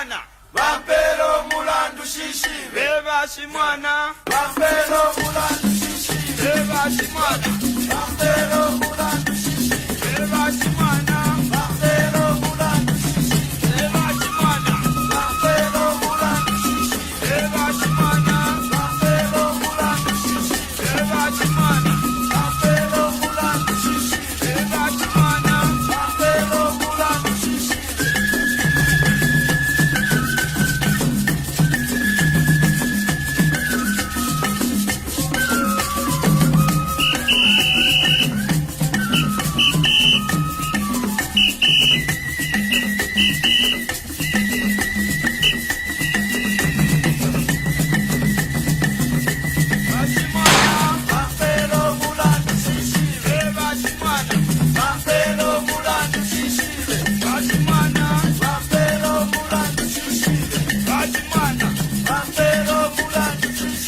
Bashimwana, Vampero Mulandu Shishi, Bashimwana, Vampero Mulandu Shishi, Bashimwana, Vampero Mulandu Shishi, Bashimwana, Vampero Mulandu Shishi, Bashimwana, Vampero Mulandu Shishi, Bashimwana, Vampero Mulandu Shishi, Bashimwana, Vampero Mulandu Shishi, Bashimwana, Vampero Mulandu Shishi.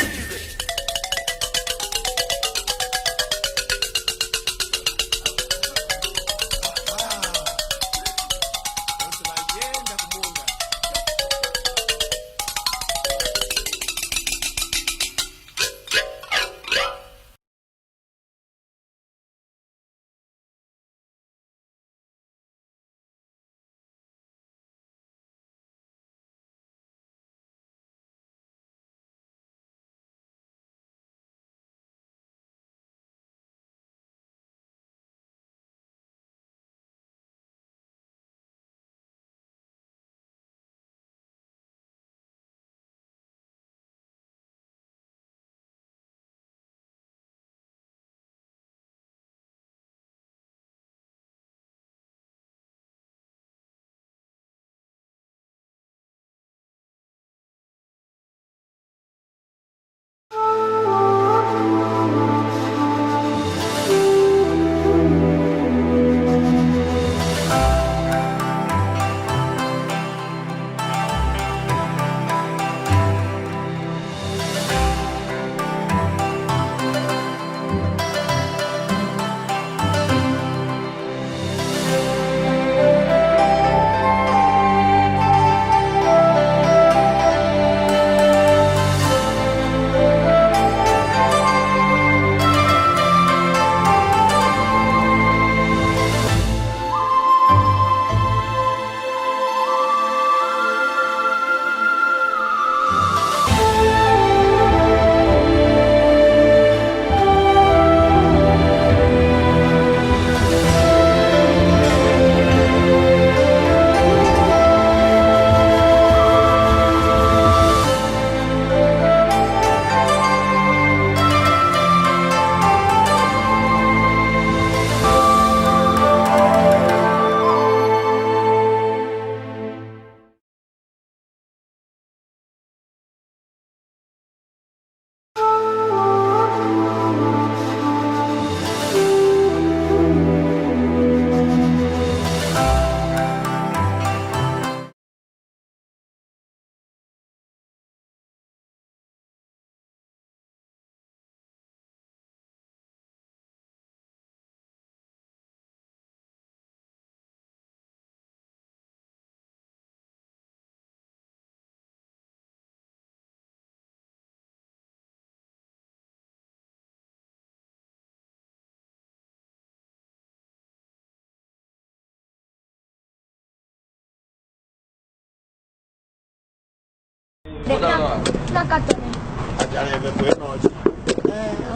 Na cartone.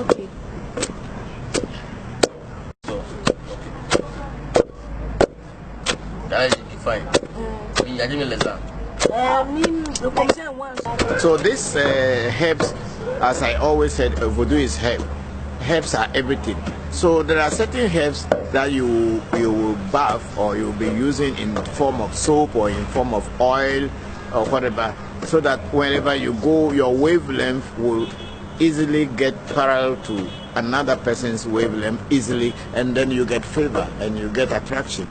Okay. So this herbs, as I always said, voodoo is herb. Herbs are everything. So there are certain herbs that you will bath or you will be using in form of soap or in form of oil or whatever, so that whenever you go, your wavelength will easily get parallel to another person's wavelength easily, and then you get favor and you get attraction.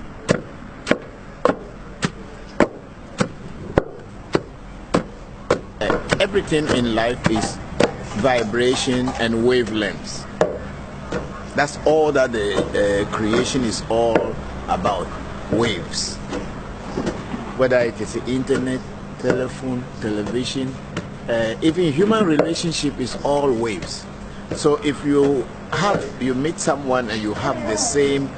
Everything in life is vibration and wavelengths. That's all that the creation is all about, waves. Whether it is the internet, telephone, television, even human relationship is all waves. So if you meet someone and you have the same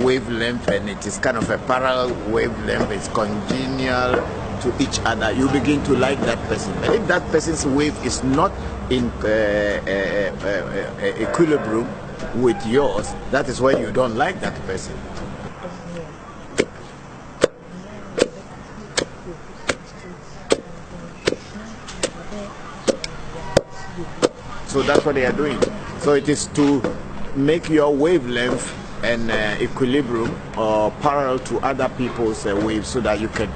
wavelength, and it is kind of a parallel wavelength, it's congenial to each other, you begin to like that person. But if that person's wave is not in equilibrium with yours, that is when you don't like that person. So that's what they are doing. So it is to make your wavelength and equilibrium or parallel to other people's waves, so that you can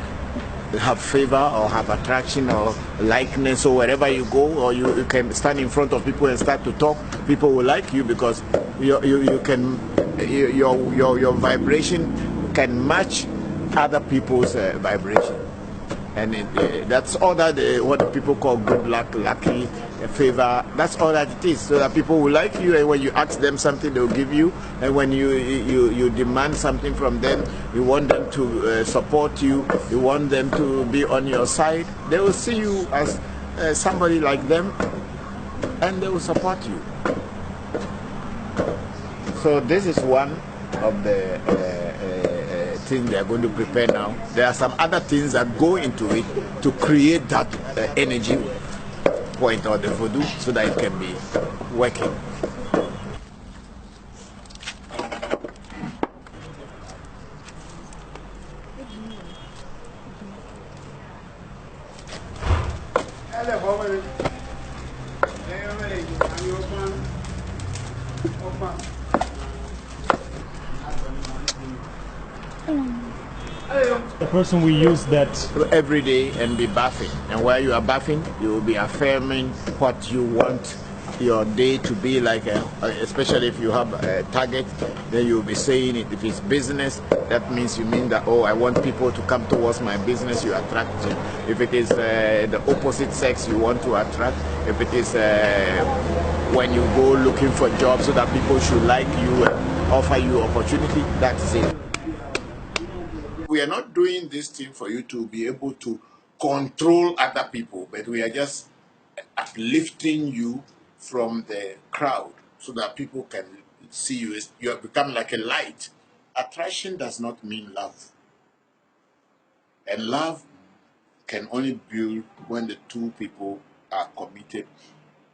have favor or have attraction or likeness, or wherever you go, or you can stand in front of people and start to talk. People will like you because your vibration can match other people's vibration. And that's all that what people call good luck, lucky, favor. That's all that it is. So that people will like you, and when you ask them something, they'll give you. And when you demand something from them, you want them to support you. You want them to be on your side. They will see you as somebody like them, and they will support you. So this is one of the things they are going to prepare now. There are some other things that go into it to create that energy point or the voodoo, so that it can be working. The person will use that every day and be bathing. And while you are bathing, you will be affirming what you want your day to be like, especially if you have a target, then you'll be saying it. If it's business, that means you mean that, oh, I want people to come towards my business, you attract it. If it is the opposite sex, you want to attract. If it is when you go looking for jobs so that people should like you and offer you opportunity, that's it. We are not doing this thing for you to be able to control other people, but we are just uplifting you from the crowd so that people can see you. You have become like a light. Attraction does not mean love. And love can only build when the two people are committed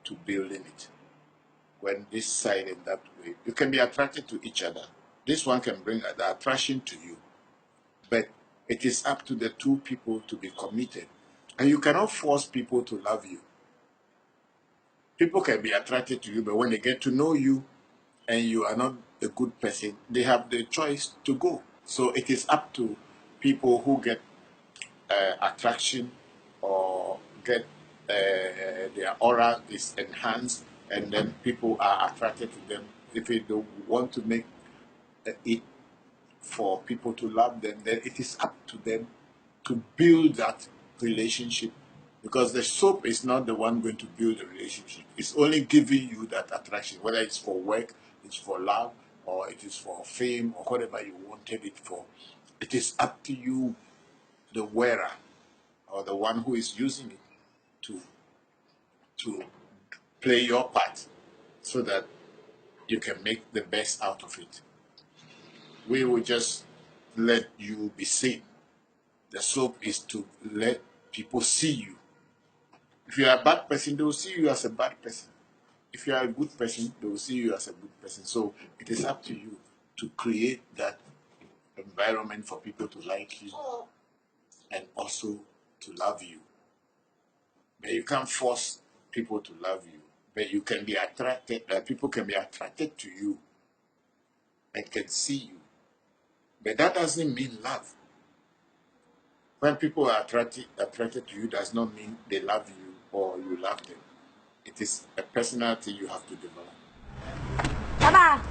to building it. When this side and that way, you can be attracted to each other. This one can bring the attraction to you. But it is up to the two people to be committed. And you cannot force people to love you. People can be attracted to you, but when they get to know you and you are not a good person, they have the choice to go. So it is up to people who get attraction or get their aura is enhanced, and then people are attracted to them. If they don't want to make it for people to love them, then it is up to them to build that relationship, because the soap is not the one going to build the relationship. It's only giving you that attraction, whether it's for work, it's for love, or it is for fame, or whatever you wanted it for. It is up to you, the wearer, or the one who is using it, to play your part so that you can make the best out of it. We will just let you be seen. The soap is to let people see you. If you are a bad person, they will see you as a bad person. If you are a good person, they will see you as a good person. So it is up to you to create that environment for people to like you and also to love you. But you can't force people to love you. But you can be attracted, people can be attracted to you and can see you. But that doesn't mean love. When people are attracted to you, does not mean they love you or you love them. It is a personality you have to develop. Baba.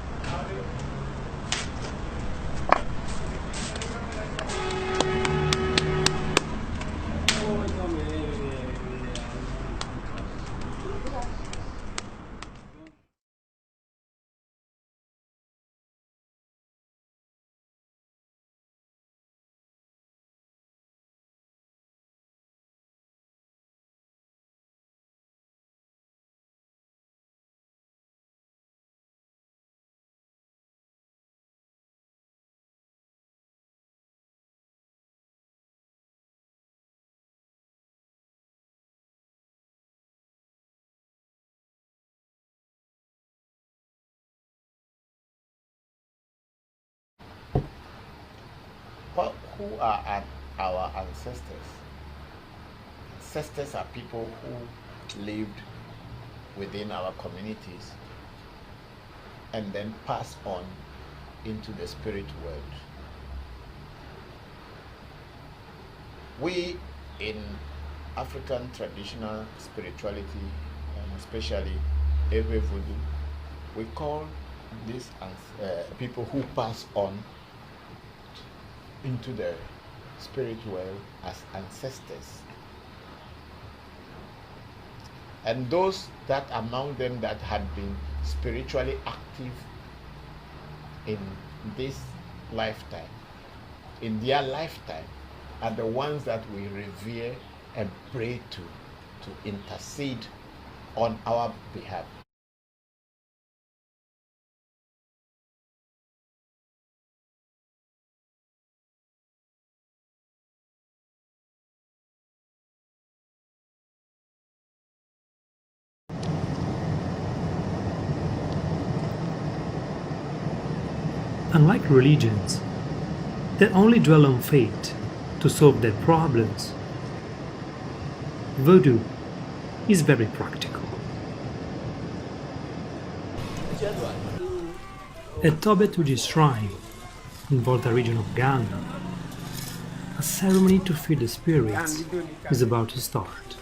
who are our ancestors? Ancestors are people who lived within our communities and then passed on into the spirit world. We in African traditional spirituality, and especially Ewe Voodoo, we call these people who pass on into the spirit world as ancestors. And those that among them that had been spiritually active in this lifetime, in their lifetime, are the ones that we revere and pray to intercede on our behalf. Unlike religions that only dwell on fate to solve their problems, voodoo is very practical. At Tobetuji's shrine in Volta region of Ghana, a ceremony to feed the spirits is about to start.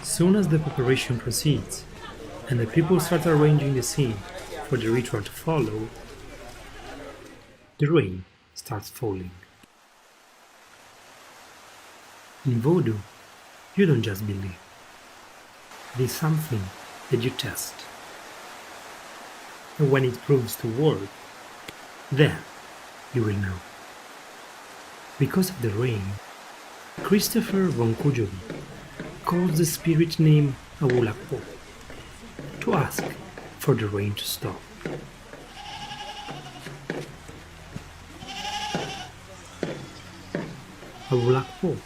Soon as the preparation proceeds, and the people start arranging the scene for the ritual to follow, the rain starts falling. In voodoo, you don't just believe. It is something that you test. And when it proves to work, then you will know. Because of the rain, Christopher Voncujovi calls the spirit name Awulakpo to ask for the rain to stop. Awulakpo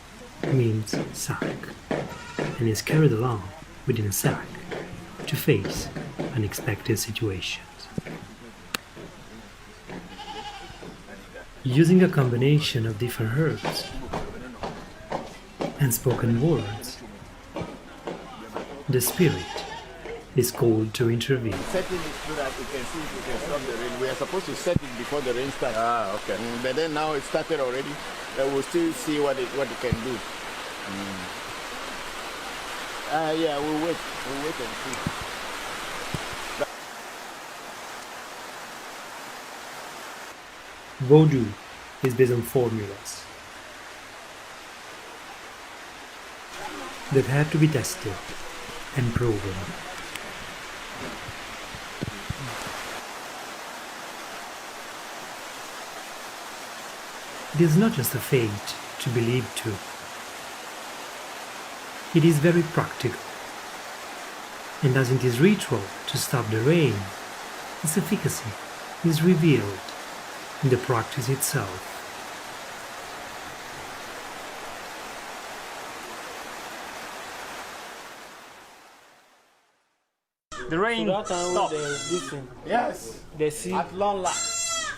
means sack and is carried along within a sack to face unexpected situations. Using a combination of different herbs and spoken words, the spirit is called to intervene. Setting it so that we can see if we can stop the rain. We are supposed to set it before the rain starts. Okay. But then now it started already. We'll still see what it can do. Yeah, we'll wait. We'll wait and see. Voodoo is based on formulas that have to be tested and proven. It is not just a fate to believe to. It is very practical. And as in this ritual to stop the rain, its efficacy is revealed in the practice itself. The rain stopped. Yes. The sea. At long last.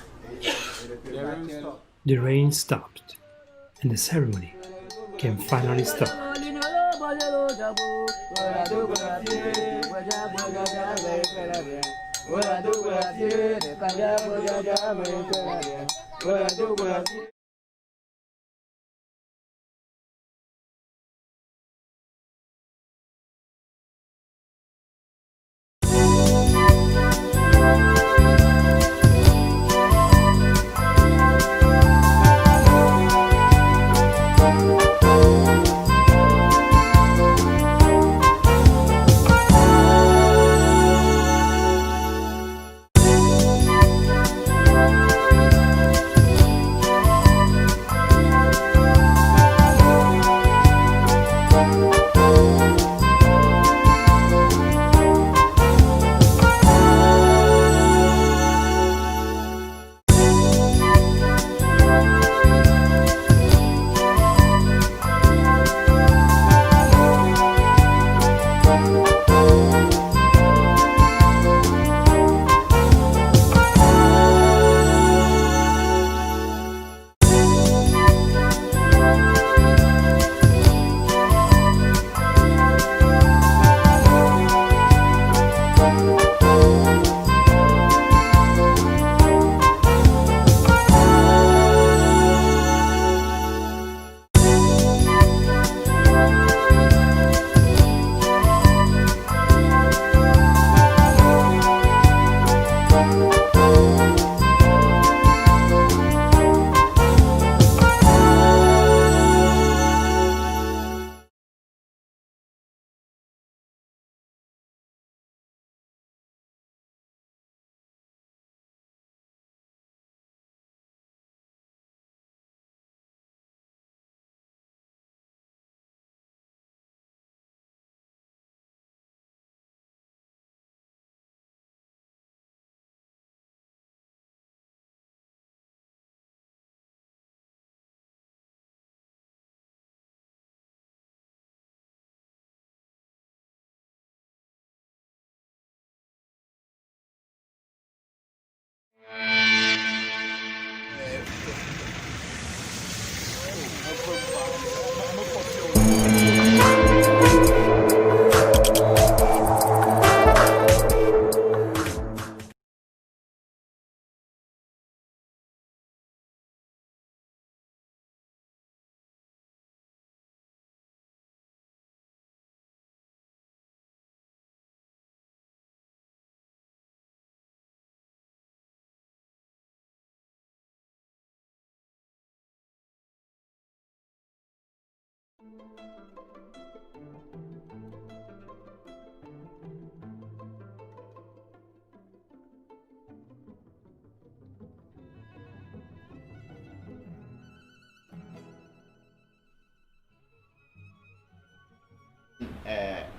The rain stopped, and the ceremony can finally start.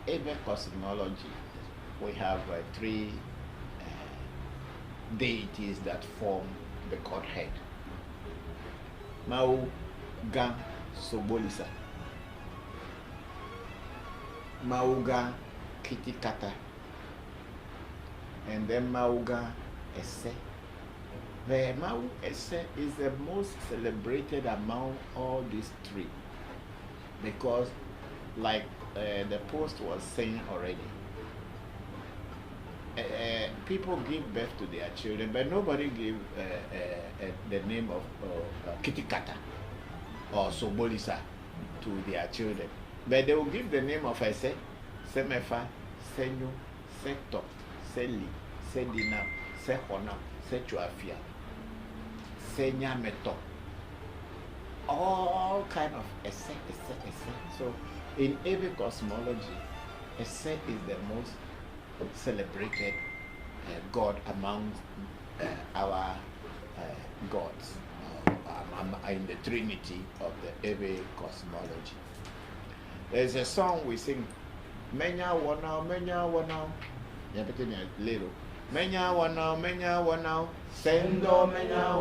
Even cosmology, we have three deities that form the Godhead. Mau, Ga, Sobolisa. Mauga, Kitikata. And then Mauga, Esse. The Mau Esse is the most celebrated among all these three, because like the post was saying already, people give birth to their children, but nobody give the name of Kitikata or Sobolisa to their children. But they will give the name of Ese, Semefa, Senyo, Seto, Seli, Sedina, Sehona, Sechuafia, Senyameto. All kind of Ese. So in every cosmology, Ese is the most celebrated god among our gods in the Trinity of the every cosmology. There's a song we sing, Menya wanao, little. Menya wanao, sendo menya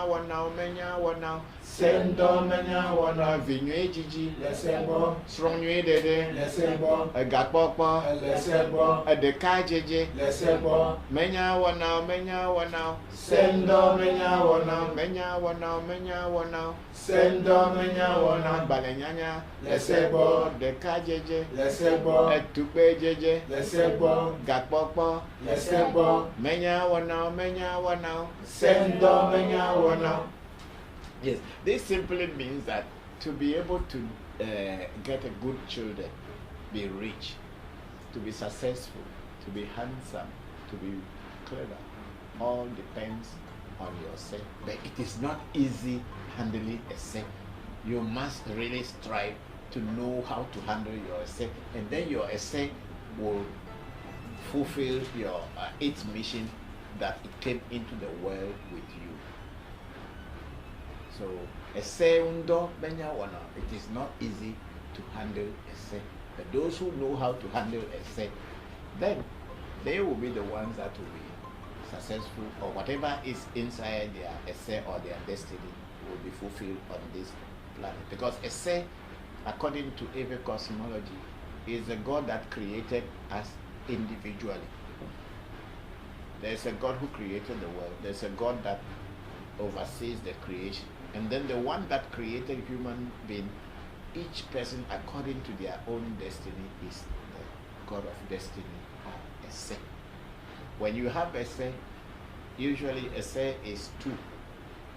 wanao, sendo menya wanao, vinywe jiji, lesebo, strongwe dede, lesebo, gakpokpo, lesebo, deka jeje, lesebo, menya wanao, sendo menya wanao, sendo menya wanao, balenyanya, lesebo, deka jeje, lesebo, tukpe jeje, lesebo, gakpokpo, lesebo, menya wanao, sendo menya wanao. Yes, this simply means that to be able to get a good children, be rich, to be successful, to be handsome, to be clever, all depends on yourself. But it is not easy handling yourself. You must really strive to know how to handle yourself, and then your essay will fulfill your its mission that it came into the world with you. So essay undo benya wana. It is not easy to handle essay, but those who know how to handle essay, then they will be the ones that will be successful, or whatever is inside their essay or their destiny will be fulfilled on this planet. Because essay, according to every cosmology, is a God that created us individually. There's a God who created the world. There's a God that oversees the creation. And then the one that created human being, each person according to their own destiny is the God of destiny, or essay. When you have essay, usually essay is two.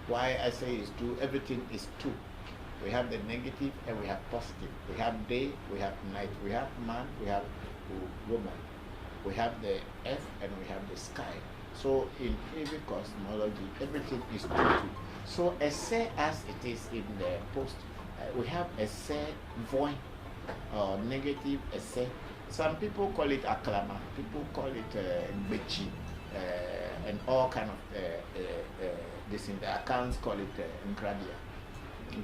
Why essay is two? Everything is two. We have the negative and we have positive. We have day, we have night. We have man, we have woman. We have the earth and we have the sky. So in every cosmology, everything is two. So essay as it is in the post, we have essay void or negative essay. Some people call it acclama, people call it bechi, and all kind of this in the accounts call it nkrabia.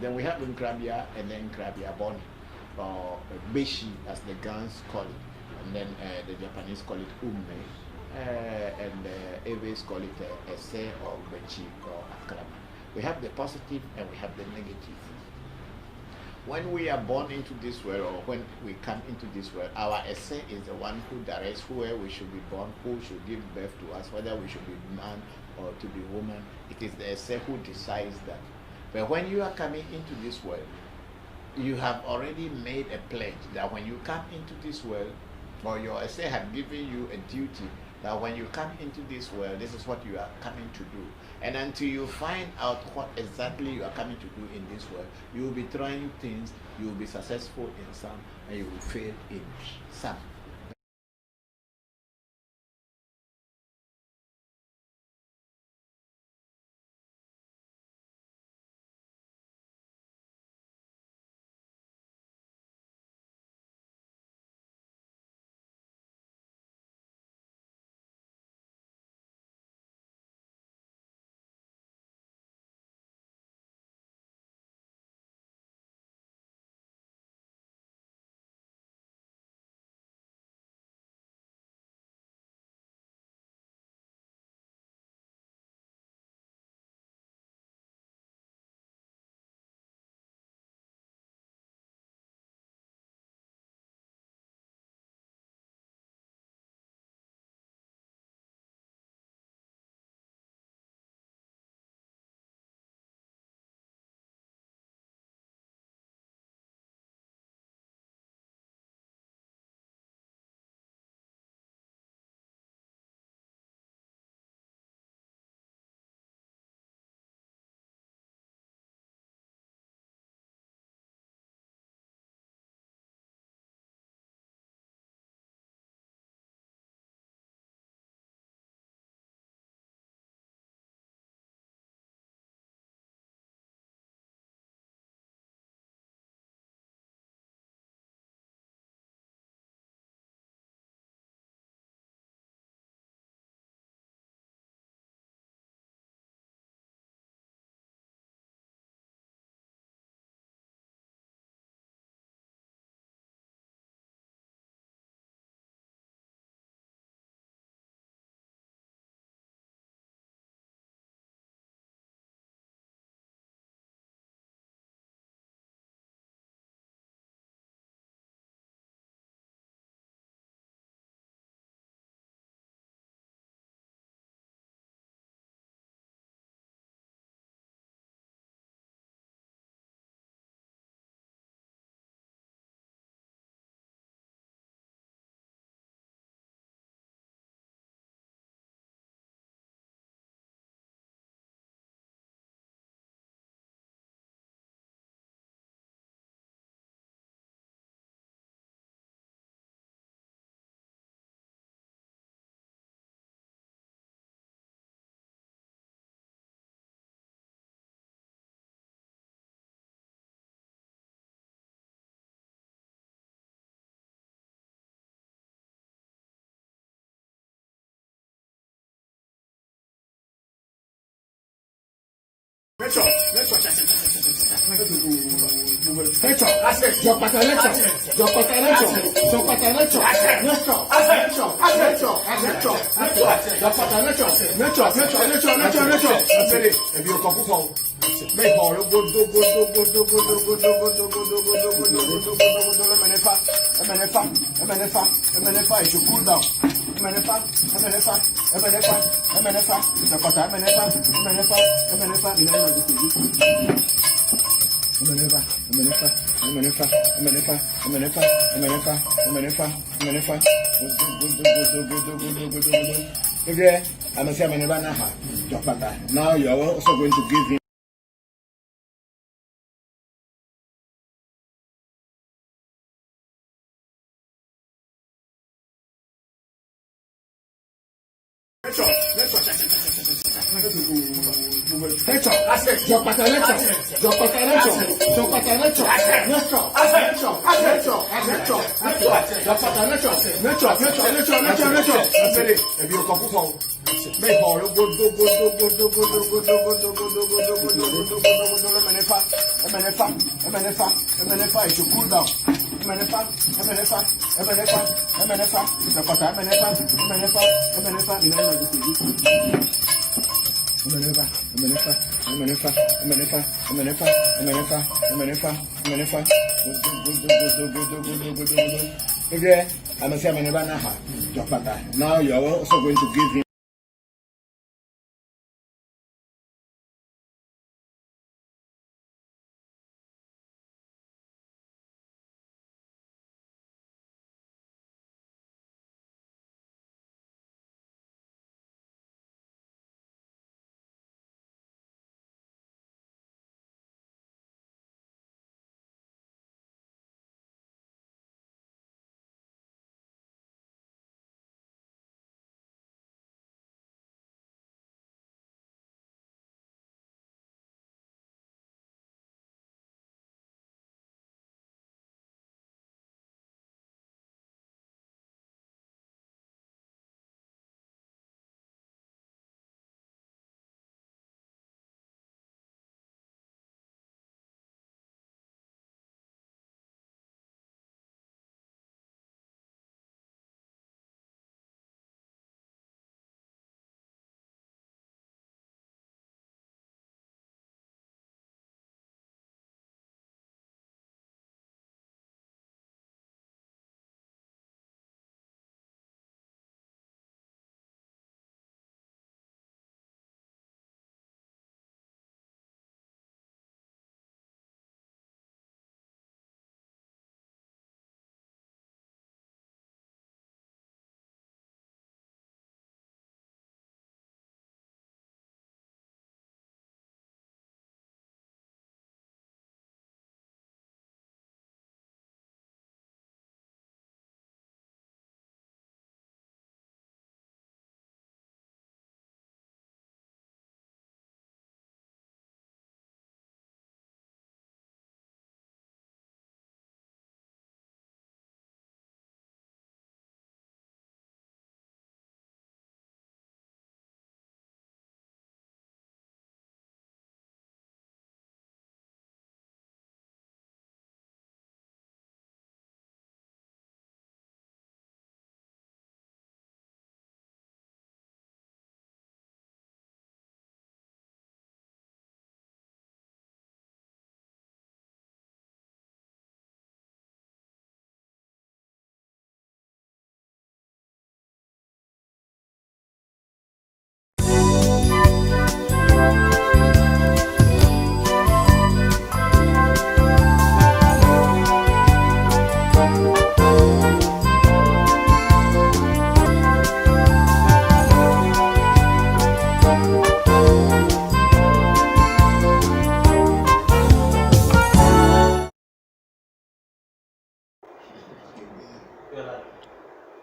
Then we have nkrabia and then nkrabia boni, or beshi as the Gans call it, and then the Japanese call it umme, and the Aves call it essay or bechi or acclama. We have the positive and we have the negative. When we are born into this world, or when we come into this world, our essay is the one who directs where we should be born, who should give birth to us, whether we should be man or to be woman. It is the essay who decides that. But when you are coming into this world, you have already made a pledge that when you come into this world, or your essay had given you a duty that when you come into this world, this is what you are coming to do. And until you find out what exactly you are coming to do in this world, you will be trying things, you will be successful in some, and you will fail in some. Now you are also going to give him. Now you are also going to give him.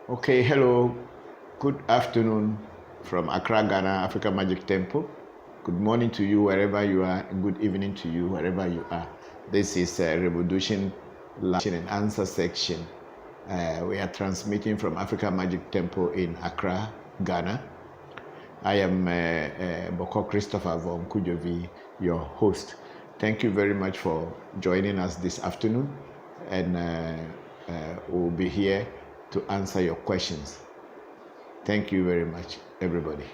Okay, hello, good afternoon from Accra, Ghana, Africa Magic Temple. Good morning to you wherever you are, and good evening to you wherever you are. This is a Revolution question and answer section. We are transmitting from Africa Magic Temple in Accra, Ghana. I am Bokor Christopher Voncujovi, your host. Thank you very much for joining us this afternoon, and we'll be here to answer your questions. Thank you very much, everybody.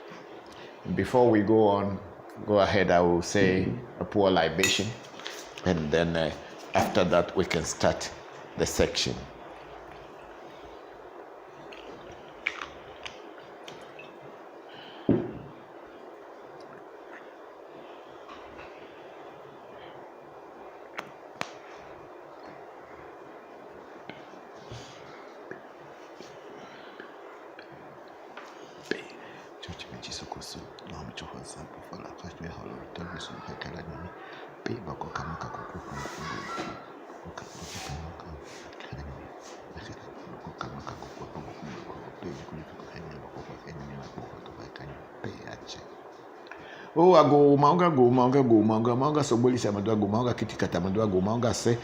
Before we go ahead, I will say a poor libation, and then after that we can start the section. Ago maunga soboli sa madwa go maunga kitikata madwa go maunga se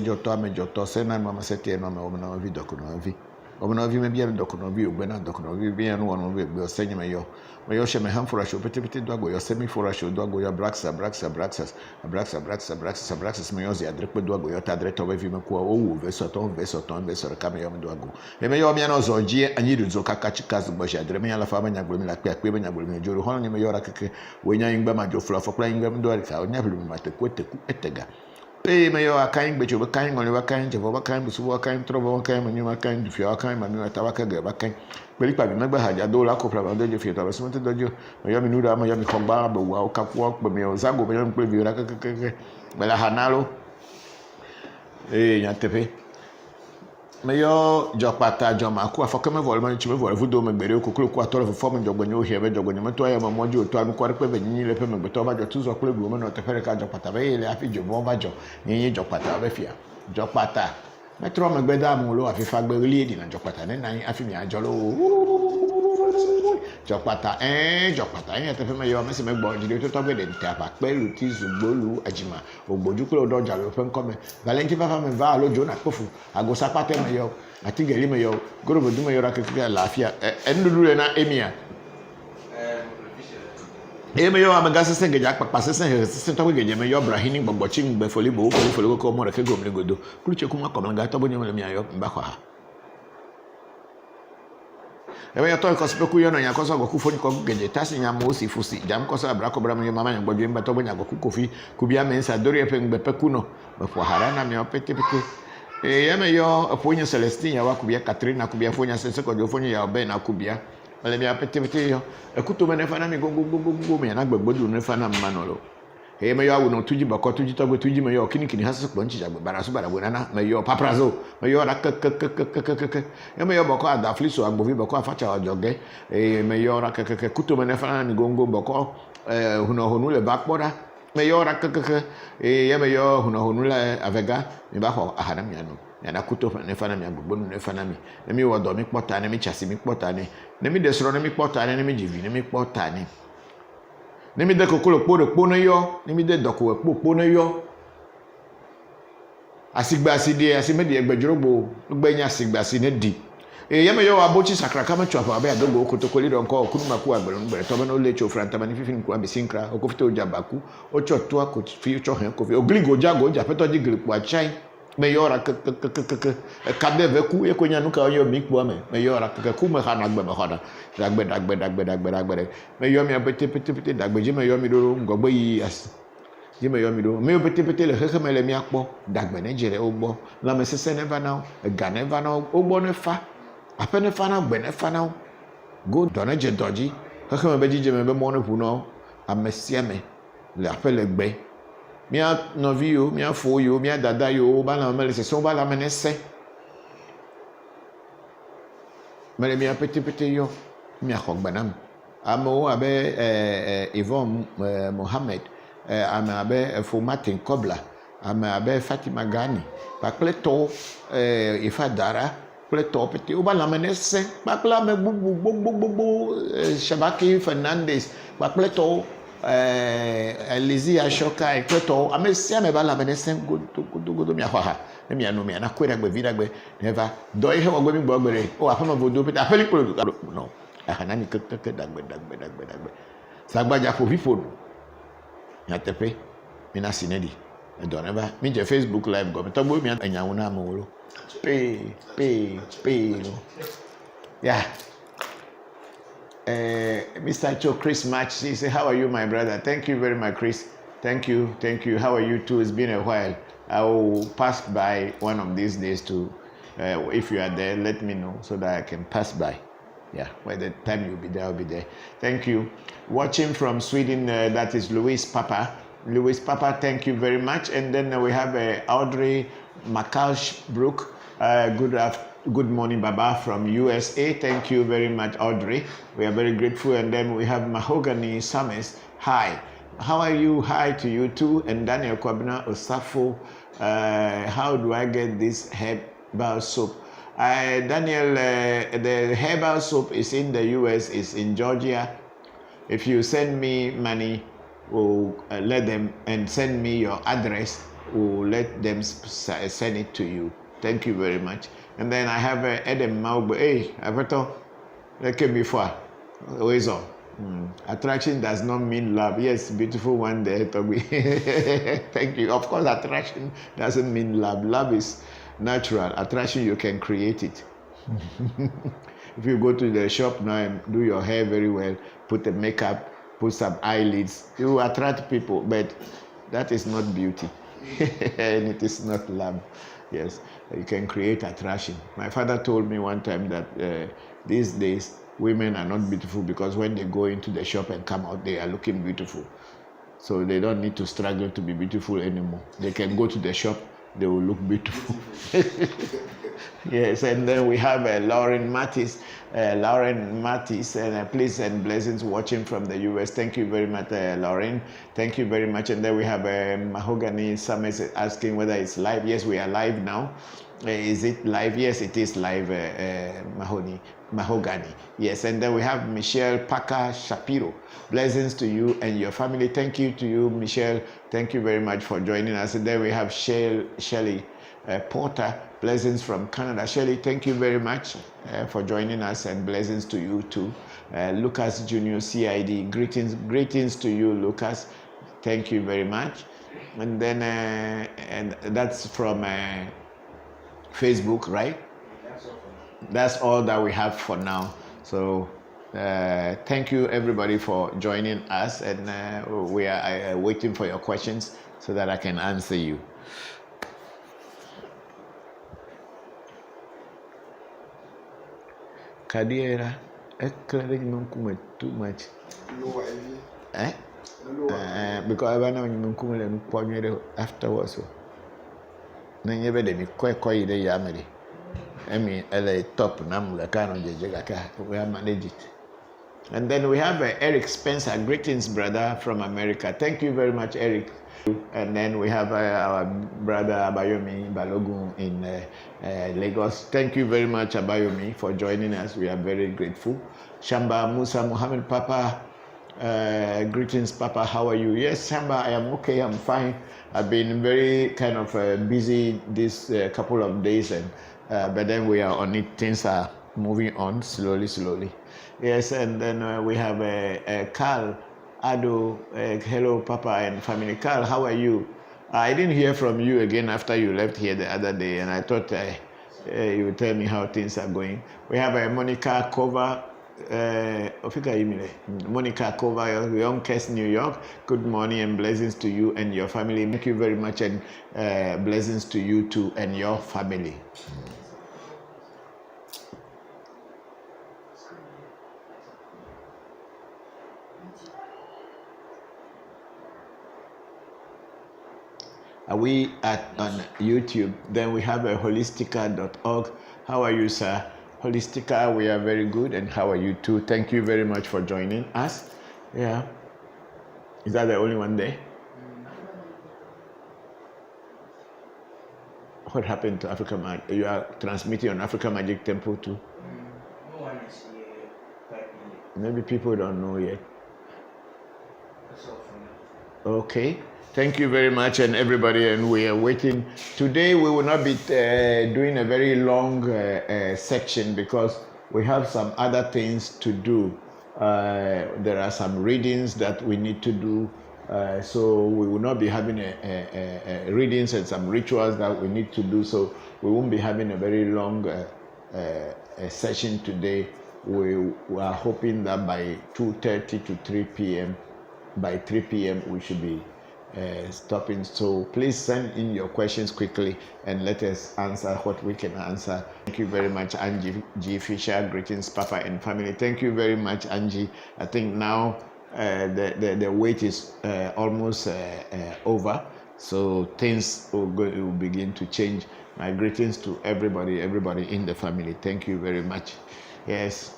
joto ame joto se na mama se tie mama omna vi dokuno vi omna vi me bia dokuno vi ogbena dokuno vi bia no wono vi gbe osenye me yo she me hamfura sho pete do ago yo semi fura sho do ago yo braxa me yo zi adrepe do ago yo ta adreto vi me ko owu veso ton ka me yo me do ago e me yo mi na zo jie anyi du zo kaka chikazu bo sha adre me ya la fa banya gbemi la pe akpe banya gbemi joro hono me yo ra keke wenya ingba ma jo fura fokla ingba do ka onya blu ma te kweteku etega pe me yo akan gbe jo ba kan ngole ba kan je ba kan busu ba kan trobo ba kan manyu ba kan du fio kan mami ta ba ka ge ba kan peli pa bi me gba haja do la ko pra ba do je fio ta ba sumo te do jo me yo mi nu da ma yo mi khogba ba wa ka ko pe me o zago me yo mi pe bi ra ka me la hanalo nya tepe me yo jo pata jo ma ku afọ keme vol ma chi me vol vudo me gbere okokoro ku atoro fo form jogbenyo hie be jogbenyo me to ya ma mojo to anu kware pe be nyi le pe me gbeto ba jo tuzo kule bu me no te fere ka jo pata be ile afi jo mo ba jo yin jo pata be fia jo pata me tro me gbeda mu lo afi fa gbe ri edi na jo pata ne nan afi mi ajo lo jo pata yin te fe me yo me se me gbo jide to gbe de nte apa pelu ti zugbolu ajima ogboju kule odo ja lo fe nko me valenti papa me va lo jo na pofu ago sapate me yo ati geli me yo gorobo du me yo ra keke lafia endulu na emia me yo amaga sese geja papa sese to geje me yo brahini gbogbo chi ngbe foli ko mo re ke gomle godo kuluche kuma komanga to bonyo me mi ayo mba kwa ha ebe ya to ko speku yo na yakoso go kufoni ko geje tasi nya mo si fusi jam ko sa brako bra me mama nya gbojo mba to bonya go kukofi kubia mensa dori epe ngbe pekuno be fo harana me opete ya me yo aponya Celestine ya wakubia Katrina kubia fonya sese ko jo fonya ya obe na kubia ale mi apete yo ekuto me ne fana mi go me na gbegbodu ne fana manolo me yo awu no tuji bako tuji to tuji me yo kinikini hasu ko nchi jagbe barasu bara bonana me yo paprazo me yo ra me yo bako adafliso agbovi bako afacha ojoge me yo ra kuto me ne fana mi gongo bako hunu le bakpora me yo ra me yo hunu le avega mi ba ho ahana mi anu na kuto ne fana mi agbogbo ne fana mi mi wodo mi pota ne mi chasi mi pota ne mi desro ne mi pota ne mi jivi ne mi pota ne mi de kokolo po no yo mi de doko po no yo asigba aside asimedi egbejorogbo gbenya asigba asine di yeme yo abochi sakra kama chwafa abe adogo okotokoli don ko kunuma ku agbere ngbere to no le chofra ntama ni fifin ku abisinkra okofite ojabaku ochoto akoti fi cho hen kofi ogligo jago ja peto jigripu achai me yora kadeve ku ekonya nuka yo mikpo ame me yora ku me hana gbe me hana dagbe me yo mi abete pete dagbe je me yo mi do ngogbo yi as je me yo mi do me pete le heke me le mi akpo dagbe ne jere ogbo la me sese never now ga never now ogbo ne fa apene fa na gbe ne fa now go dona je doji heke me beji je me be mo ne pu no amesia me le apele gbe mia novio mia foyo mia dada yo bala mele se so bala menese mele mia pete yo mia khogbanam amo abe Yvonne Mohammed ama abe Fo Martin Kobla ama abe Fatima Gani pa pleto ifadara pleto pete o bala menese pa kla me bubu Shabaki Fernandez pa pleto Elizia Shoka ekweto amesia me bala menesen go mi ahwa mi anu mi na kwera gbe vida gbe never do ihe wo gbe mi gbo gbere o afama vodu pete apeli polo no Ahanani keke dagbe. Sagbaja for people. Yatepe. Mina sinedi. Don't ever. Me je Facebook live go. Togbo mi anyawuna amolo. Pay. Yeah. Mr. Cho, Chris Match, he said, how are you, my brother? Thank you very much, Chris. Thank you. How are you too? It's been a while. I will pass by one of these days to, if you are there, let me know so that I can pass by. Yeah, by the time you'll be there, I'll be there. Thank you. Watching from Sweden, that is Louis Papa. Louis Papa, thank you very much. And then we have Audrey McCalshbrook. Good morning, Baba, from USA. Thank you very much, Audrey. We are very grateful. And then we have Mahogany Summers. Hi. How are you? Hi to you too. And Daniel Kwabena Osafo. How do I get this herbal soap? Daniel, the herbal soap is in the US, it's in Georgia. If you send me money, we'll let them, and send me your address, we'll let them send it to you. Thank you very much. And then I have Edem Maugbe. Hey, I've thought, like before, always on. Attraction does not mean love. Yes, beautiful one there, Toby. Thank you. Of course, attraction doesn't mean love. Love is natural. Attraction, you can create it. If you go to the shop now and do your hair very well, put the makeup, put some eyelids, you will attract people, but that is not beauty. And it is not love. Yes, you can create attraction. My father told me one time that these days women are not beautiful because when they go into the shop and come out, they are looking beautiful. So they don't need to struggle to be beautiful anymore. They can go to the shop, they will look beautiful. Yes, and then we have Lauren Mattis. And please and blessings watching from the US. Thank you very much, Lauren. Thank you very much. And then we have Mahogany Summers asking whether it's live. Yes, we are live now. Is it live? Yes, it is live, Mahogany. Yes, and then we have Michelle Parker Shapiro. Blessings to you and your family. Thank you to you, Michelle. Thank you very much for joining us. And then we have Shelley Porter. Blessings from Canada. Shelley, thank you very much for joining us, and blessings to you too. Lucas Junior CID, greetings to you, Lucas. Thank you very much. And then and that's from Facebook, right? That's all that we have for now. So thank you everybody for joining us, and we are waiting for your questions so that I can answer you. Kadiera, too much. Because I know afterwards. Never de me quite the yamedy. I mean, LA top Namulakano we have managed it. And then we have Eric Spencer. Greetings, brother from America. Thank you very much, Eric. And then we have our brother Abayomi Balogun in Lagos. Thank you very much, Abayomi, for joining us. We are very grateful. Shamba Musa Muhammad Papa. Greetings, Papa. How are you? Yes, Shamba, I am okay. I'm fine. I've been very kind of busy this couple of days, and but then we are on it. Things are moving on slowly. Yes, and then we have Carl Ado. Hello, Papa and family. Carl, how are you? I didn't hear from you again after you left here the other day, and I thought you would tell me how things are going. We have Monica Kova. Monica Kova, Yonkers, New York. Good morning and blessings to you and your family. Thank you very much, and blessings to you too and your family. Are we on YouTube? Then we have a holistica.org. How are you, sir? Holistica, we are very good, and how are you too? Thank you very much for joining us. Yeah. Is that the only one there? What happened to Africa Magic? You are transmitting on Africa Magic Temple too? No one is here. Maybe people don't know yet. Okay. Thank you very much, and everybody, and we are waiting. Today we will not be doing a very long section because we have some other things to do. There are some readings that we need to do. So we will not be having a readings and some rituals that we need to do. So we won't be having a very long a session today. We are hoping that by 2:30 to 3 p.m. by 3 p.m. we should be stopping. So please send in your questions quickly and let us answer what we can answer. Thank you very much, Angie G. Fisher. Greetings, Papa and family. Thank you very much, Angie. I think now the wait is almost over, so things will begin to change. My greetings to everybody in the family. Thank you very much. Yes.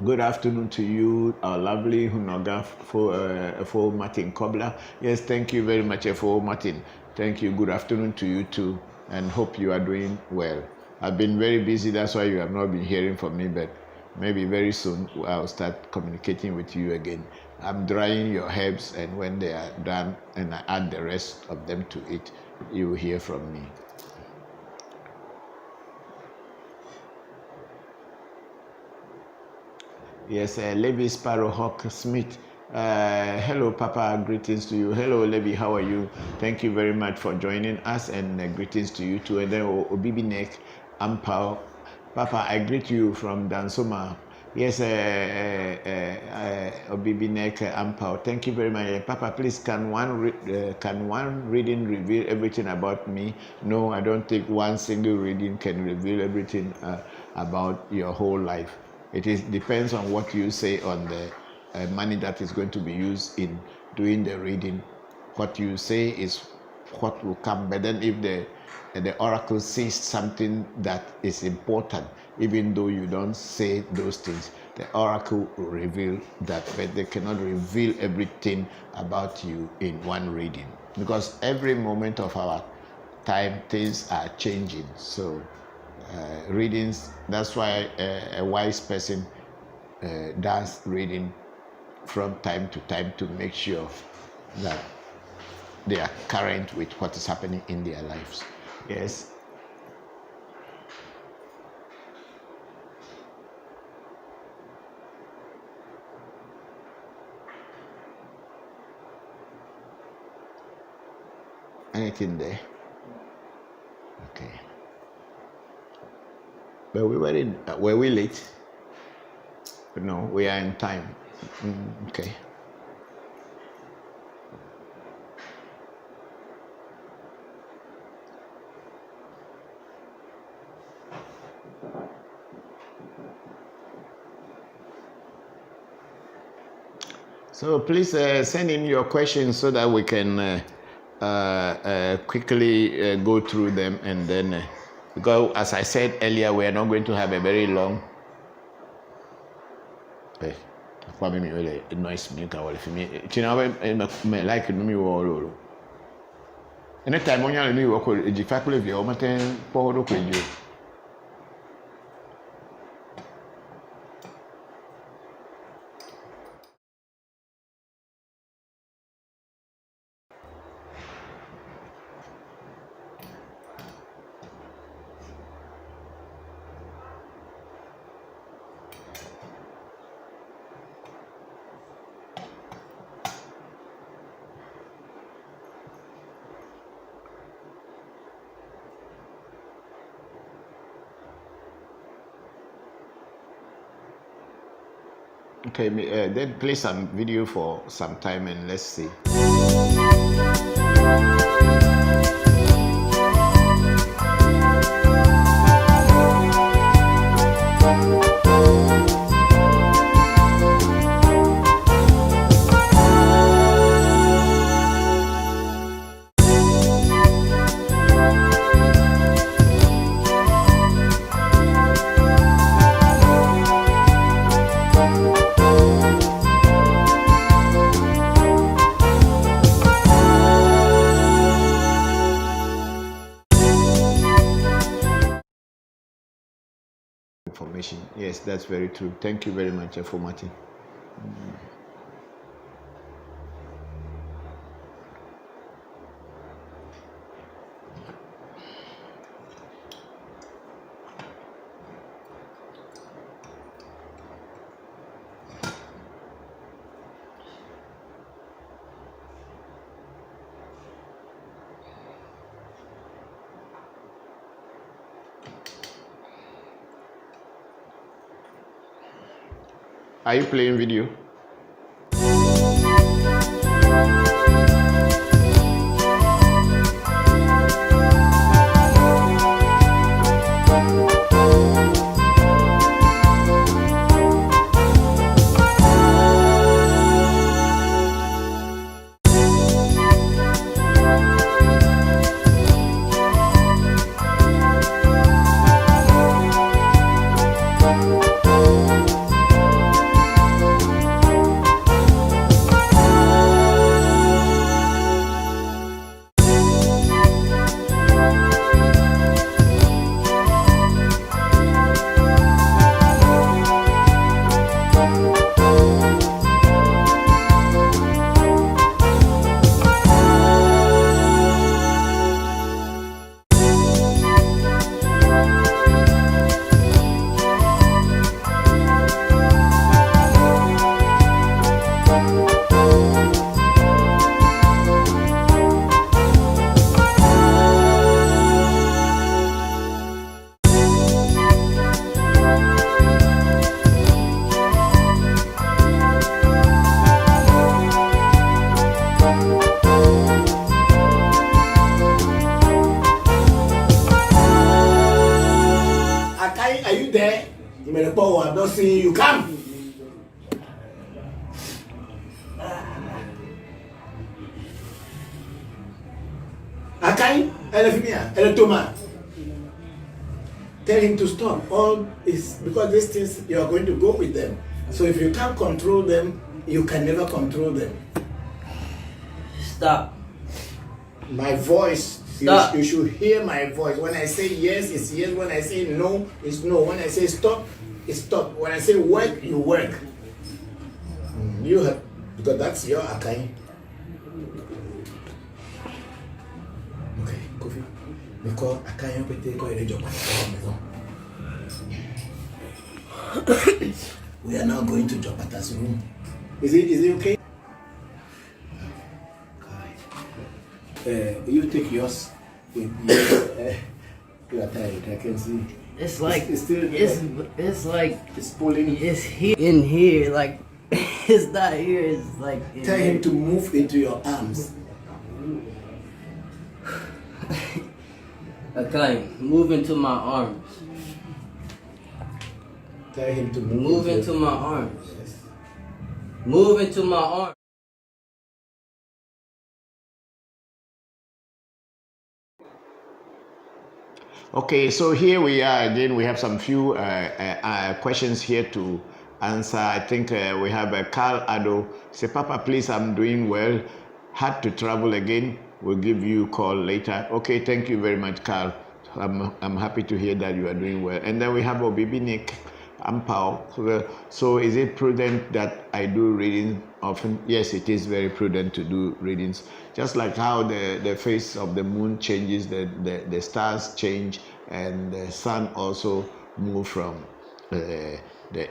Good afternoon to you, our lovely Hunoga for Martin Kobler. Yes, thank you very much for Martin. Thank you. Good afternoon to you too, and hope you are doing well. I've been very busy, that's why you have not been hearing from me, but maybe very soon I'll start communicating with you again. I'm drying your herbs, and when they are done and I add the rest of them to it, you will hear from me. Yes, Levi Sparrow Hawk Smith. Hello, Papa. Greetings to you. Hello, Levi. How are you? Thank you very much for joining us, and greetings to you too. And then Obibi Nek Ampao. Papa, I greet you from Dansoma. Yes, Obibi Nek Ampao. Thank you very much. Papa, please, can one reading reveal everything about me? No, I don't think one single reading can reveal everything about your whole life. It depends on what you say on the money that is going to be used in doing the reading. What you say is what will come. But then if the oracle says something that is important, even though you don't say those things, the oracle will reveal that, but they cannot reveal everything about you in one reading. Because every moment of our time, things are changing. So readings, that's why a wise person does reading from time to time to make sure that they are current with what is happening in their lives. Yes. Anything there? Okay. But were we late? No, we are in time. Okay. So please send in your questions so that we can quickly go through them, and then because as I said earlier, we are not going to have a very long probably me noise me ka wale fimi tina me like no mi wo lo anytime onya le mi wo ko ejifa kule via o maten po do ko ejo. Okay, then play some video for some time and let's see. Information. Yes, that's very true. Thank you very much for Martin. Are you playing video? Akai, are you there? I'm not seeing you. Come. Akai, Toma. Tell him to stop. All is because these things you are going to go with them. So if you can't control them, you can never control them. Stop. My voice. Stop. You should hear my voice. When I say yes, it's yes. When I say no, it's no. When I say stop, it's stop. When I say work, you work. You have, because that's your Akai. Okay, Kofi. Because Akai, you take a job. We are now going to Jopata's room. Is it okay? You take yours. You are tired. I can see. It's like it's still it's like it's pulling. it's here in here. Like it's not here. It's like in Tell here. him to move into your arms. Okay, move into my arms. Tell him to Move into my arms. Move into my arms. Okay, so here we are again. We have some few questions here to answer. I think we have Carl Ado. Say, Papa, please, I'm doing well. Had to travel again. We'll give you a call later. Okay, thank you very much, Carl. I'm happy to hear that you are doing well. And then we have Obibi Nick Ampao. So is it prudent that I do reading often? Yes, it is very prudent to do readings. Just like how the face of the moon changes, the stars change, and the sun also move from the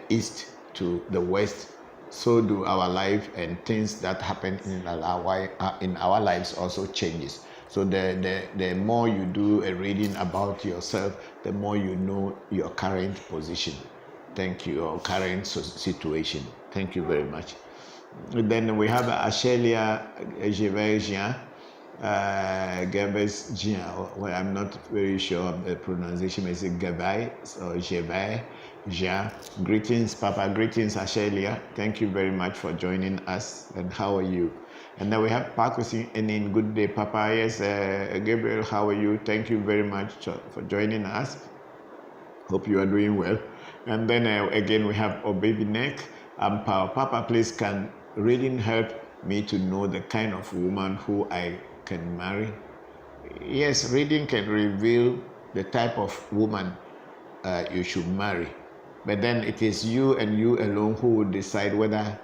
east to the west. So do our life, and things that happen in our lives also changes. So the more you do a reading about yourself, the more you know your current position. Thank you, your current situation. Thank you very much. And then we have Ashelia Jean, Gabes Jean. Well, I'm not very sure of the pronunciation. Is it Gabay or Jean? Jean. Greetings, Papa. Greetings, Ashelia. Thank you very much for joining us. And how are you? And then we have Pakusi and in good day, Papa. Yes, Gabriel, how are you? Thank you very much for joining us. Hope you are doing well. And then again, we have Obaby Neck and Papa, please, can reading help me to know the kind of woman who I can marry? Yes, reading can reveal the type of woman you should marry. But then it is you and you alone who will decide whether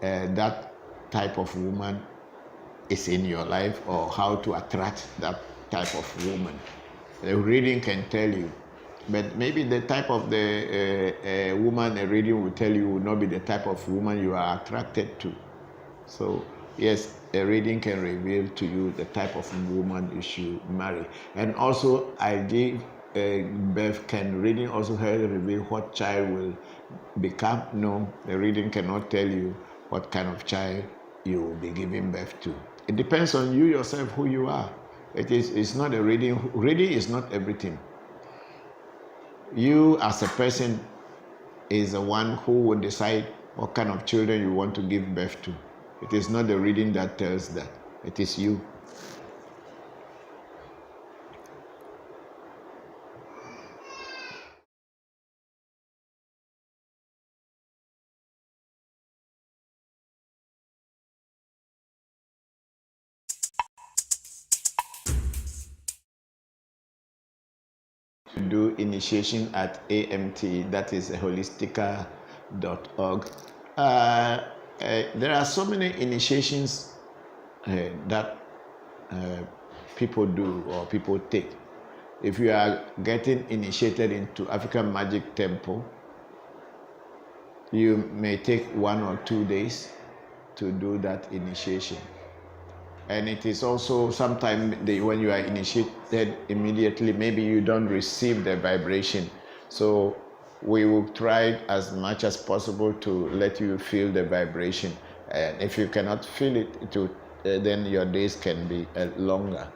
that type of woman is in your life or how to attract that type of woman. The reading can tell you. But maybe the type of the woman a reading will tell you will not be the type of woman you are attracted to. So yes, a reading can reveal to you the type of woman you should marry. And also I give birth, can reading also help reveal what child will become? No, the reading cannot tell you what kind of child you will be giving birth to. It depends on you yourself, who you are. It's not a reading. Reading is not everything. You as a person is the one who will decide what kind of children you want to give birth to. It is not the reading that tells that. It is you. Do initiation at AMT, that is holistica.org. There are so many initiations that people do or people take. If you are getting initiated into African Magic Temple, you may take 1 or 2 days to do that initiation. And it is also sometimes when you are initiated immediately, maybe you don't receive the vibration. So we will try as much as possible to let you feel the vibration. And if you cannot feel it, then your days can be longer.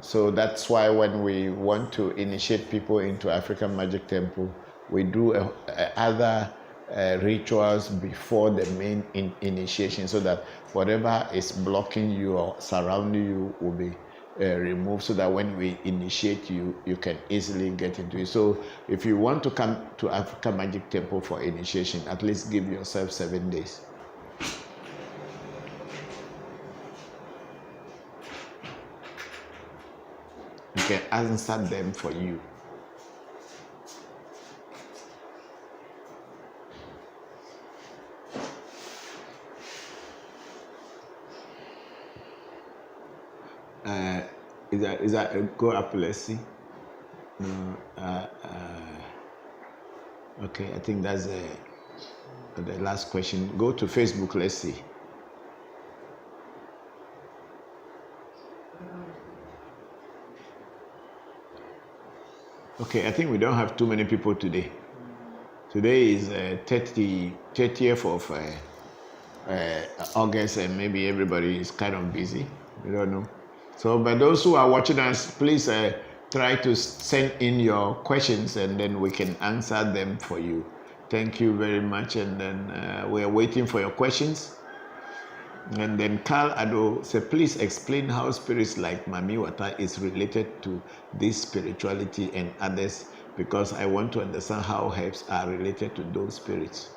So that's why when we want to initiate people into African Magic Temple, we do other rituals before the main initiation, so that whatever is blocking you or surrounding you will be removed, so that when we initiate you, you can easily get into it. So if you want to come to African Magic Temple for initiation, at least give yourself 7 days. You can answer them for you. Is that go up? Let's see. No. Okay, I think that's the last question. Go to Facebook. Let's see. Okay, I think we don't have too many people today. Today is 30th of August, and maybe everybody is kind of busy. We don't know. So, but those who are watching us, please try to send in your questions, and then we can answer them for you. Thank you very much, and then we are waiting for your questions. And then Carl Ado said, please explain how spirits like Mami Wata is related to this spirituality and others, because I want to understand how herbs are related to those spirits.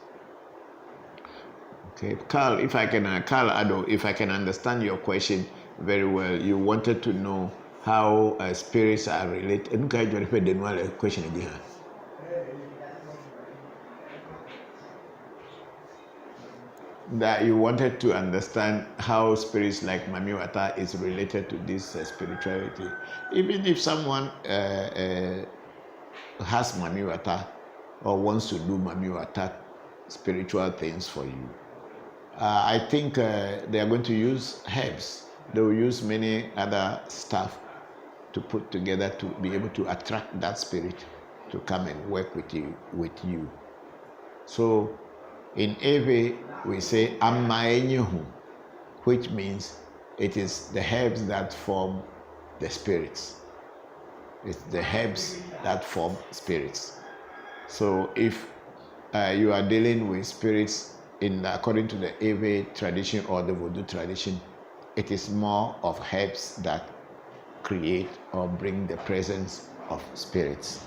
Okay, Carl, Carl Ado, if I can understand your question very well, you wanted to know how spirits are related. Question again. That you wanted to understand how spirits like Mami Wata is related to this spirituality. Even if someone has Mami Wata or wants to do Mami Wata spiritual things for you, I think they are going to use herbs. They will use many other stuff to put together to be able to attract that spirit to come and work with you. So in Ewe, we say Amaenyehu, which means it is the herbs that form the spirits. It's the herbs that form spirits. So if you are dealing with spirits according to the Ewe tradition or the voodoo tradition, it is more of herbs that create or bring the presence of spirits.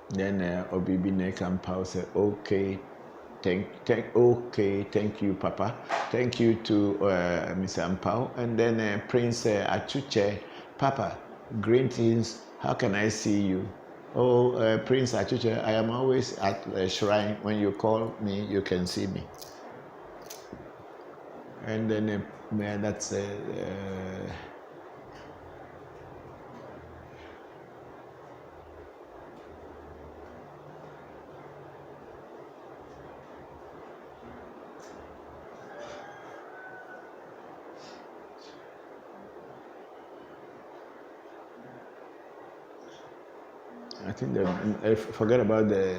Then Obibi Nekampao said, okay, thank you, Papa. Thank you to Mr. Ampao. And then Prince Achuche, Papa, greetings. How can I see you? Oh, Prince Achuche, I am always at the shrine. When you call me, you can see me. And then that's I think forget about the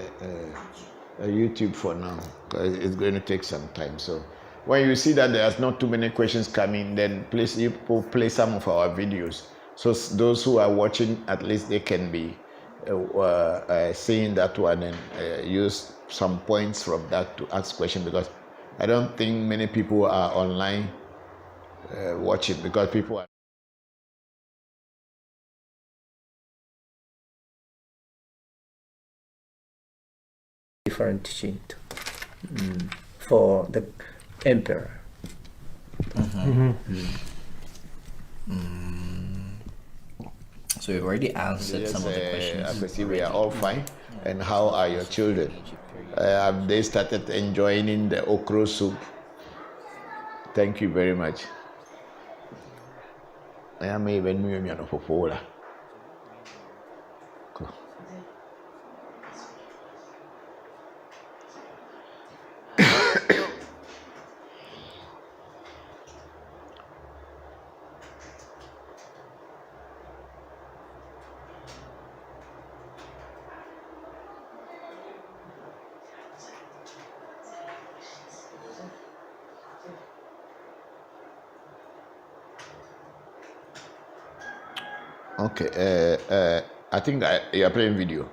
YouTube for now, because it's going to take some time. So when you see that there's not too many questions coming, then please you play some of our videos. So those who are watching, at least they can be seeing that one and use some points from that to ask questions, because I don't think many people are online watching, because people are different teaching for the emperor. So you already answered some of the questions. I can see we are all fine. And how are your children? Have they started enjoying the okra soup? Thank you very much. I am even Cool. Okay, I think you are playing video.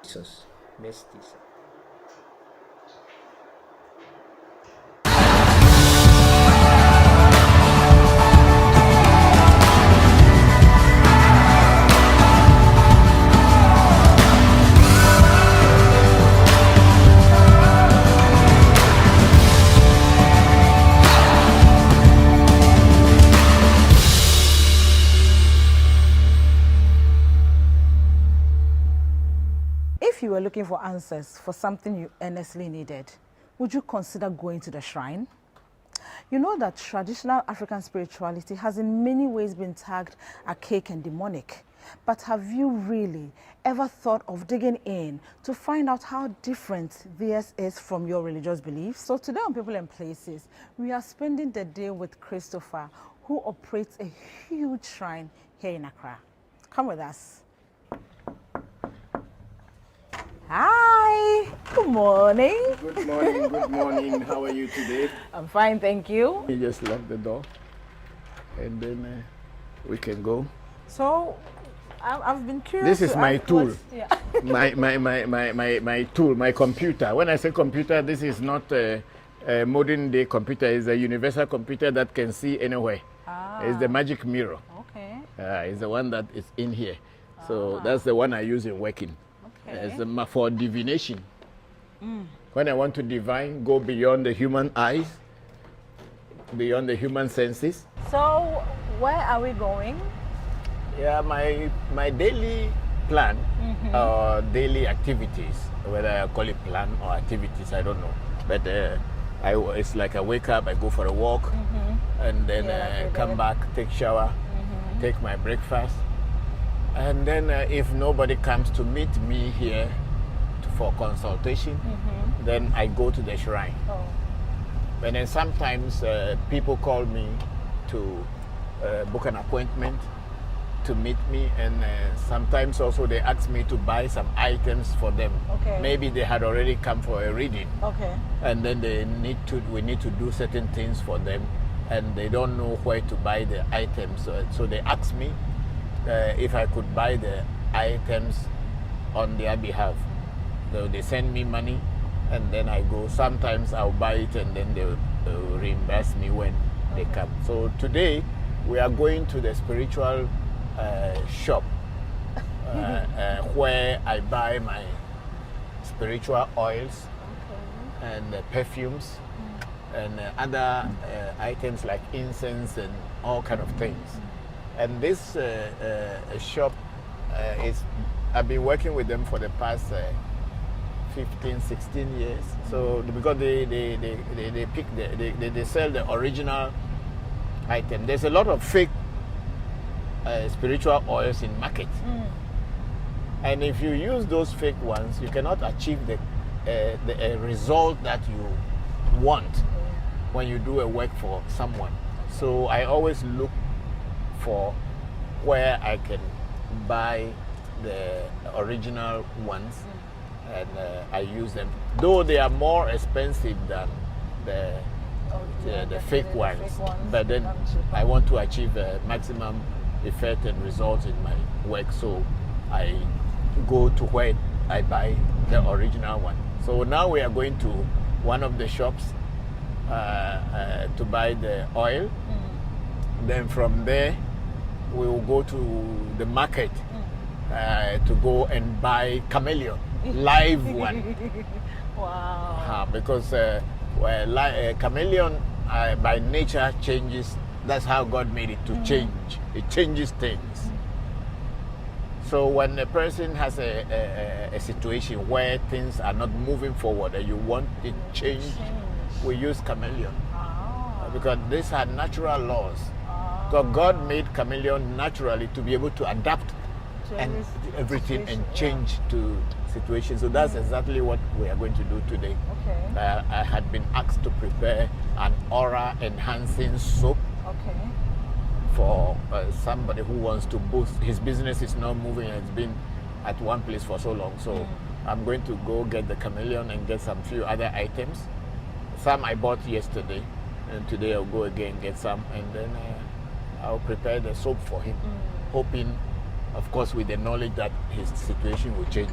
Jesus, mestiza. If you were looking for answers for something you earnestly needed, would you consider going to the shrine? You know that traditional African spirituality has in many ways been tagged archaic and demonic. But have you really ever thought of digging in to find out how different this is from your religious beliefs? So today on People and Places, we are spending the day with Christopher, who operates a huge shrine here in Accra. Come with us. Hi, good morning. Good morning, good morning. How are you today? I'm fine, thank you. You just lock the door and then we can go. So, I've been curious. This is my tool. Yeah. my tool, my computer. When I say computer, this is not a modern day computer. It's a universal computer that can see anywhere. It's the magic mirror. Okay. It's the one that is in here. So that's the one I use in working. It's for divination. When I want to divine, go beyond the human eyes, beyond the human senses. So, where are we going? Yeah, my daily plan or daily activities, whether I call it plan or activities, I don't know. But it's like I wake up, I go for a walk, and then come back, take shower, take my breakfast. And then if nobody comes to meet me here for consultation, then I go to the shrine. And then sometimes people call me to book an appointment to meet me, and sometimes also they ask me to buy some items for them. Maybe they had already come for a reading, and then we need to do certain things for them, and they don't know where to buy the items, so they ask me if I could buy the items on their behalf. So they send me money, and then I go. Sometimes I'll buy it, and then they'll reimburse me when they come. So today we are going to the spiritual shop where I buy my spiritual oils and perfumes and other items like incense and all kind of things. And this shop I've been working with them for the past 15, 16 years. So because they sell the original item. There's a lot of fake spiritual oils in market, and if you use those fake ones, you cannot achieve the result that want when you do a work for someone. So I always look for where I can buy the original ones, and I use them. Though they are more expensive than the fake ones, but then I want to achieve a maximum effect and result in my work, so I go to where I buy the original one. So now we are going to one of the shops to buy the oil. Then from there we will go to the market to go and buy chameleon, live one. Wow. Because chameleon by nature changes. That's how God made it, to change. It changes things. So when a person has a situation where things are not moving forward and you want it changed, we use chameleon. Because these are natural laws. Because God made chameleon naturally to be able to adapt and everything and change to situations. So that's exactly what we are going to do today. Okay. I had been asked to prepare an aura enhancing soap. Okay. For somebody who wants to boost his business. Is not moving and it's been at one place for so long. So I'm going to go get the chameleon and get some few other items. Some I bought yesterday, and today I'll go again and get some, and then I'll prepare the soap for him, hoping, of course, with the knowledge that his situation will change.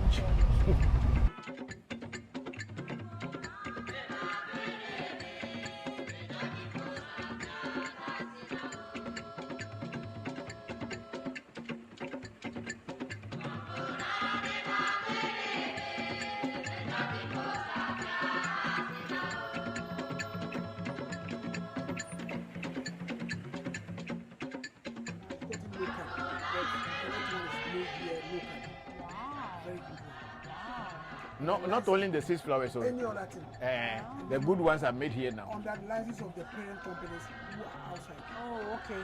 No, not only the 6 flowers. So, any other thing. The good ones are made here now. On that license of the parent companies who are outside. Oh, okay.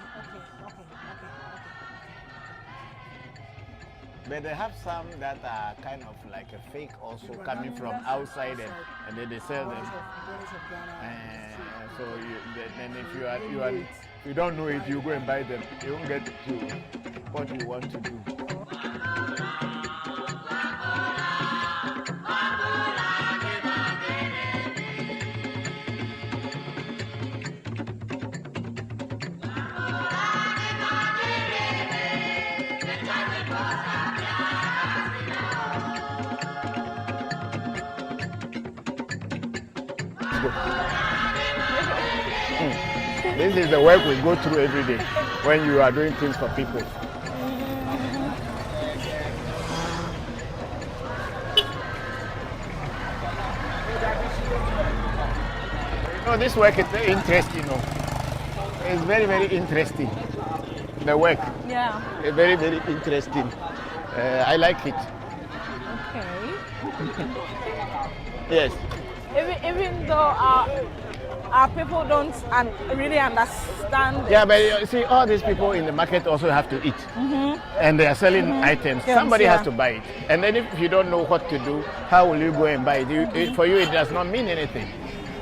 But they have some that are kind of like a fake also coming from outside, and then they sell them. So then if you don't know it, you go and buy them. You won't get to what you want to do. This is the work we go through every day when you are doing things for people. No, this work is very interesting. It's very, very interesting. The work. Yeah. It's very, very interesting. I like it. Okay. Yes. Even though our people don't really understand. Yeah, but you see, all these people in the market also have to eat. And they are selling items. Somebody has to buy it. And then if you don't know what to do, how will you go and buy it? For you, it does not mean anything.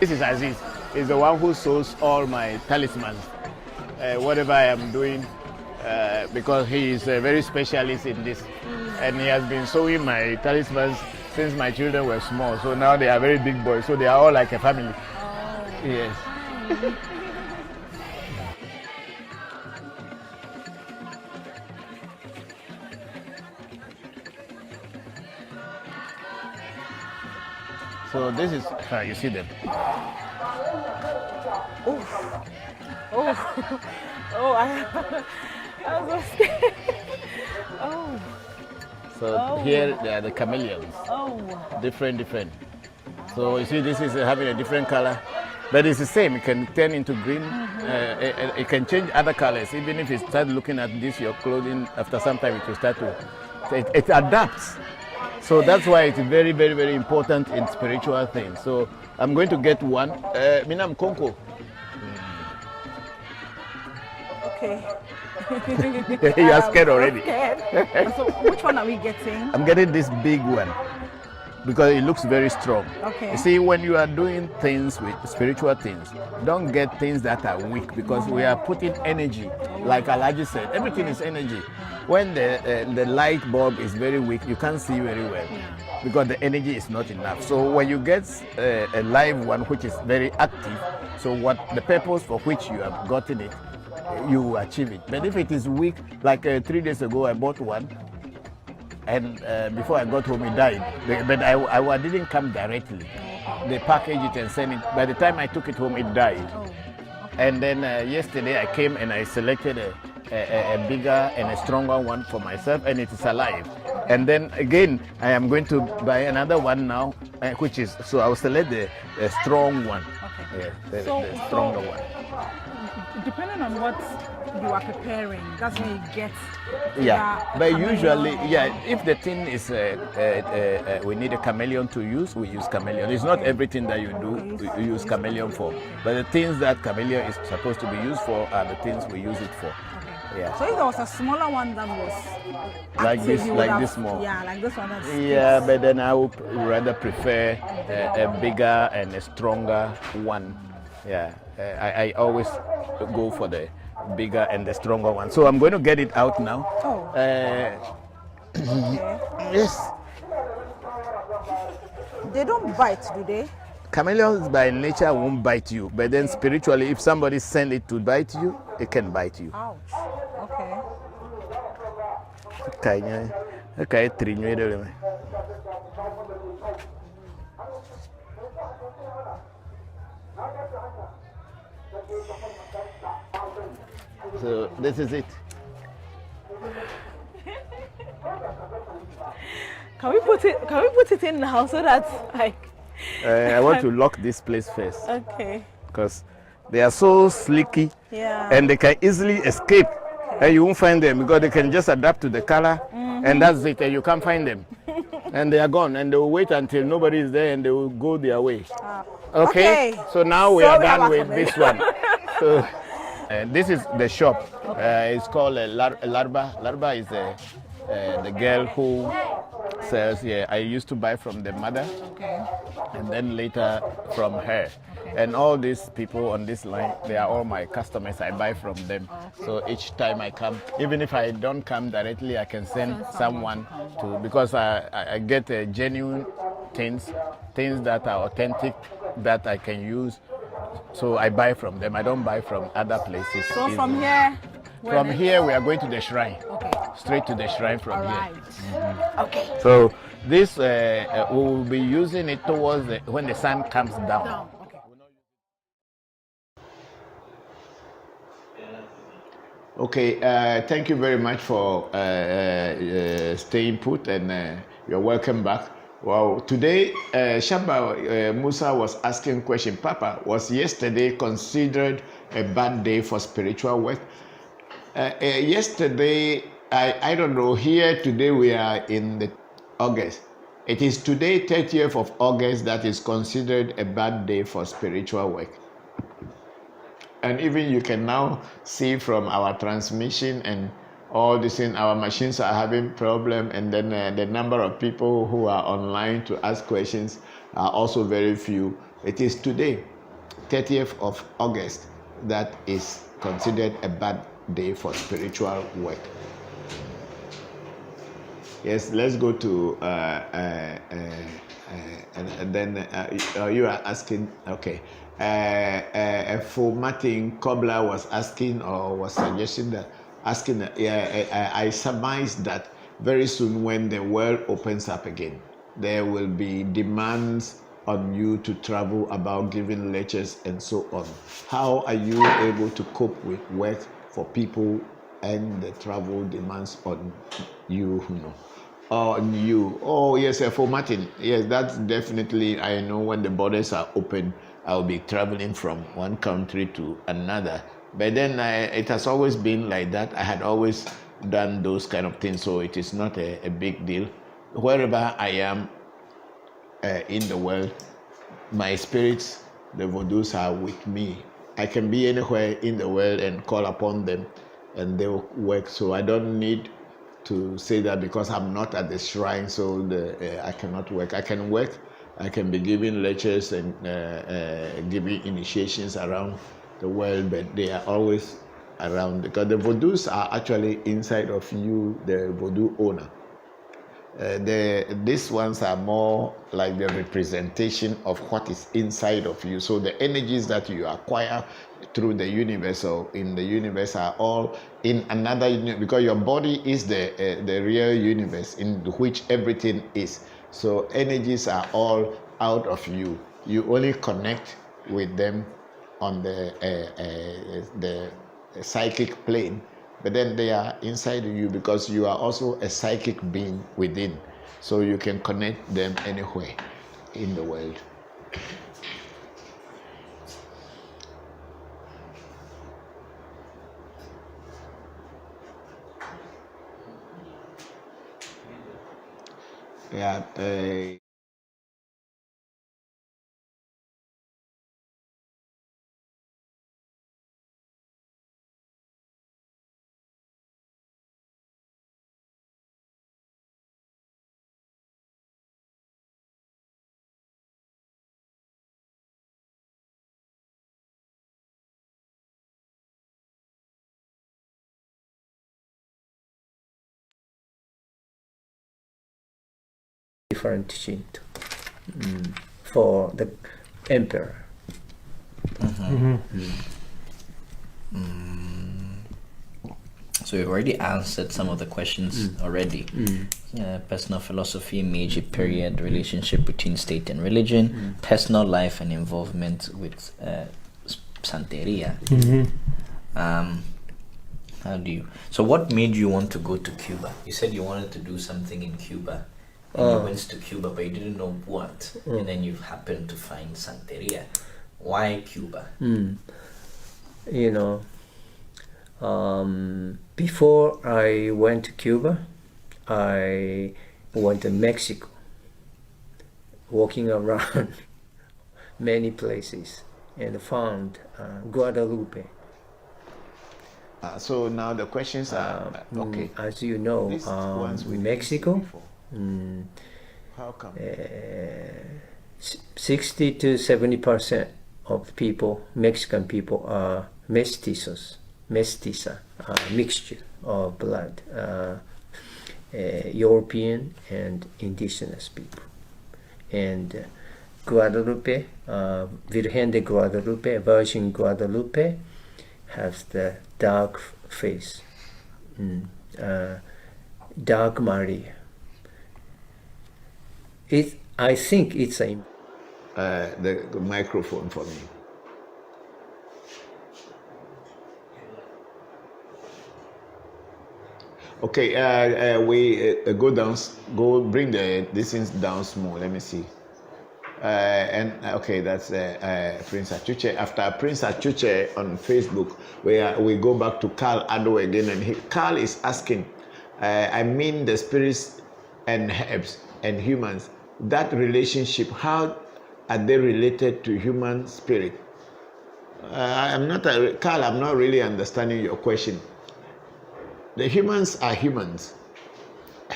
This is Aziz. He's the one who sews all my talismans. Whatever I am doing, because he is a very specialist in this. And he has been sewing my talismans since my children were small. So now they are very big boys. So they are all like a family. Yes. So this is, you see them. I was so scared. So here they are the chameleons. Different. So you see, this is having a different color. But it's the same. It can turn into green. It can change other colors. Even if you start looking at this, your clothing, after some time it will start to... It adapts. So that's why it's very, very, very important in spiritual things. So I'm going to get one. Minam Konko. Okay. You are scared already. I'm scared. So which one are we getting? I'm getting this big one. because it looks very strong. Okay. You see, when you are doing things with spiritual things, don't get things that are weak, because we are putting energy. Like Alaji said, everything is energy. When the light bulb is very weak, you can't see very well because the energy is not enough. So when you get a live one which is very active, so what the purpose for which you have gotten it, you achieve it. But if it is weak, like 3 days ago I bought one, and before I got home it died. But I didn't come directly. They packaged it and sent it. By the time I took it home, it died. And then yesterday I came and I selected a bigger and a stronger one for myself, and it is alive. And then again, I am going to buy another one now, which is, so I will select the strong one. Okay. The stronger one. Depending on what you are preparing, that's when you get. But usually, if the thing is we need a chameleon to use, we use chameleon. It's not everything that you do you use chameleon for, but the things that chameleon is supposed to be used for are the things we use it for. Yeah. So if there was a smaller one that was like active, this, you like would this have, more. Yeah, like this one. But then I would rather prefer a bigger and a stronger one. Yeah, I always go for the bigger and the stronger one. So I'm going to get it out now. Oh. Yes. They don't bite, do they? Chameleons by nature won't bite you, but then spiritually, if somebody send it to bite you, it can bite you. Ouch. Okay. So this is it. Can we put it in now so that I want to lock this place first. Okay. Because they are so slicky, and they can easily escape, and you won't find them because they can just adapt to the color, and that's it, and you can't find them. And they are gone, and they will wait until nobody is there, and they will go their way. Okay? So now we are done with this one. So this is the shop. It's called Larba. Larba is the girl who sells here. I used to buy from the mother, and then later from her. And all these people on this line, they are all my customers. I buy from them. So each time I come, even if I don't come directly, I can send someone to, because I get genuine things that are authentic that I can use. So I buy from them. I don't buy from other places. So from here? From here, we are going to the shrine. Okay. Straight to the shrine from here. Okay. So this, we will be using it towards when the sun comes down. Okay, thank you very much for staying put, and you're welcome back. Wow, today Shaba Musa was asking a question. Papa, was yesterday considered a bad day for spiritual work? Yesterday, I don't know, here today we are in the August. It is today, 30th of August, that is considered a bad day for spiritual work. And even you can now see from our transmission and all this in our machines are having problem, and then the number of people who are online to ask questions are also very few. It is today, 30th of August, that is considered a bad day for spiritual work. Yes, let's go to and then you are asking, okay. Formatting Kobla was asking or was suggesting that I surmise that very soon when the world opens up again, there will be demands on you to travel about giving lectures and so on. How are you able to cope with work for people and the travel demands on you? On you? Oh yes, formatting. Yes, that's definitely. I know when the borders are open, I'll be traveling from one country to another. But then it has always been like that. I had always done those kind of things, so it is not a big deal. Wherever I am in the world, my spirits, the vodus, are with me. I can be anywhere in the world and call upon them, and they will work. So I don't need to say that because I'm not at the shrine, so I cannot work. I can work. I can be giving lectures and giving initiations around the world, but they are always around because the vodus are actually inside of you, the vodu owner. These ones are more like the representation of what is inside of you. So the energies that you acquire through the universe or in the universe are all in another universe, because your body is the real universe in which everything is. So energies are all out of you. You only connect with them on the psychic plane, but then they are inside you because you are also a psychic being within. So you can connect them anywhere in the world. Yeah. Different Shinto for the emperor. So you've already answered some of the questions already. Personal philosophy, Meiji period, relationship between state and religion, personal life and involvement with Santeria. How do you? So what made you want to go to Cuba? You said you wanted to do something in Cuba. And you went to Cuba, but you didn't know what. And then you happened to find Santeria. Why Cuba? You know, before I went to Cuba, I went to Mexico, walking around many places, and found Guadalupe. So now the questions are okay. As you know, Mexico, how come? 60 to 70% of the people, Mexican people, are mestiza, mixture of blood, European and indigenous people. And Guadalupe, Virgen de Guadalupe, Virgin Guadalupe, has the dark face, dark Maria. I think it's a the microphone for me. Okay, we go down. Go bring these things down small. Let me see. Okay, that's Prince Achuche. After Prince Achuche on Facebook, we go back to Carl Ado again, and Carl is asking. I mean, the spirits and herbs and humans. That relationship, how are they related to human spirit? Carl, I'm not really understanding your question. The humans are humans,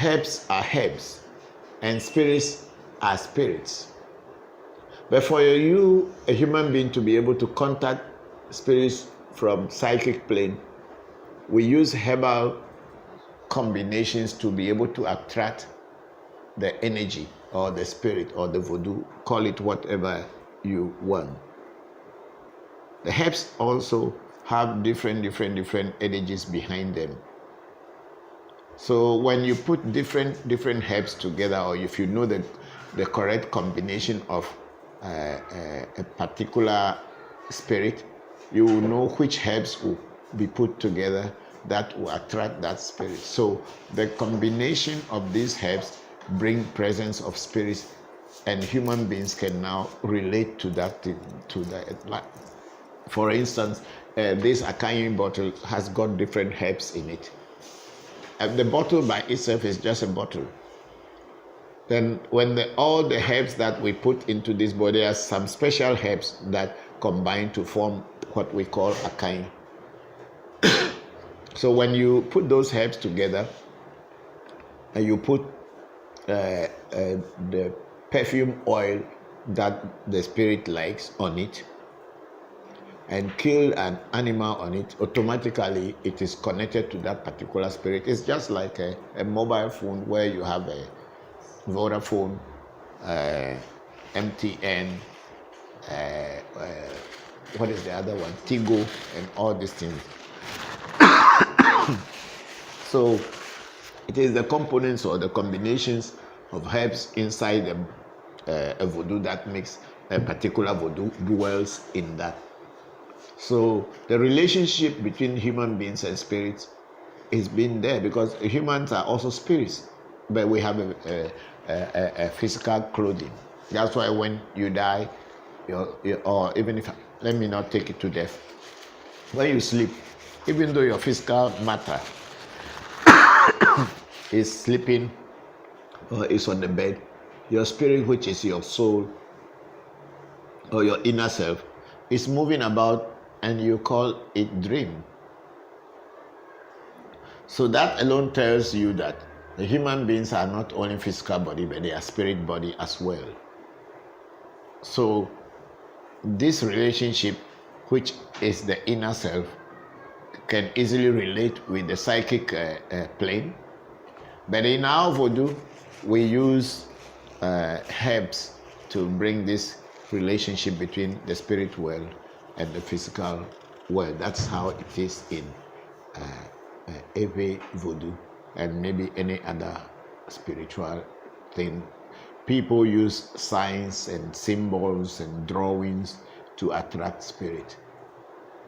herbs are herbs, and spirits are spirits. But for you, a human being, to be able to contact spirits from psychic plane, we use herbal combinations to be able to attract the energy or the spirit or the voodoo, call it whatever you want. The herbs also have different energies behind them. So when you put different herbs together, or if you know the correct combination of a particular spirit, you will know which herbs will be put together that will attract that spirit. So the combination of these herbs bring presence of spirits, and human beings can now relate to that. For instance, this Akanyi bottle has got different herbs in it. The bottle by itself is just a bottle. Then when all the herbs that we put into this bottle, there are some special herbs that combine to form what we call Akanyi. So when you put those herbs together, and you put the perfume oil that the spirit likes on it, and kill an animal on it, automatically it is connected to that particular spirit. It's just like a mobile phone where you have a Vodafone, MTN, what is the other one? Tigo, and all these things. So it is the components or the combinations of herbs inside a voodoo that makes a particular voodoo dwells in that. So the relationship between human beings and spirits is been there because humans are also spirits, but we have a physical clothing. That's why when you die, or even if, let me not take it to death, when you sleep, even though your physical matter is sleeping or is on the bed, your spirit, which is your soul or your inner self, is moving about, and you call it dream. So that alone tells you that the human beings are not only physical body, but they are spirit body as well. So this relationship, which is the inner self, can easily relate with the psychic plane. But in our voodoo, we use herbs to bring this relationship between the spirit world and the physical world. That's how it is in every voodoo and maybe any other spiritual thing. People use signs and symbols and drawings to attract spirit.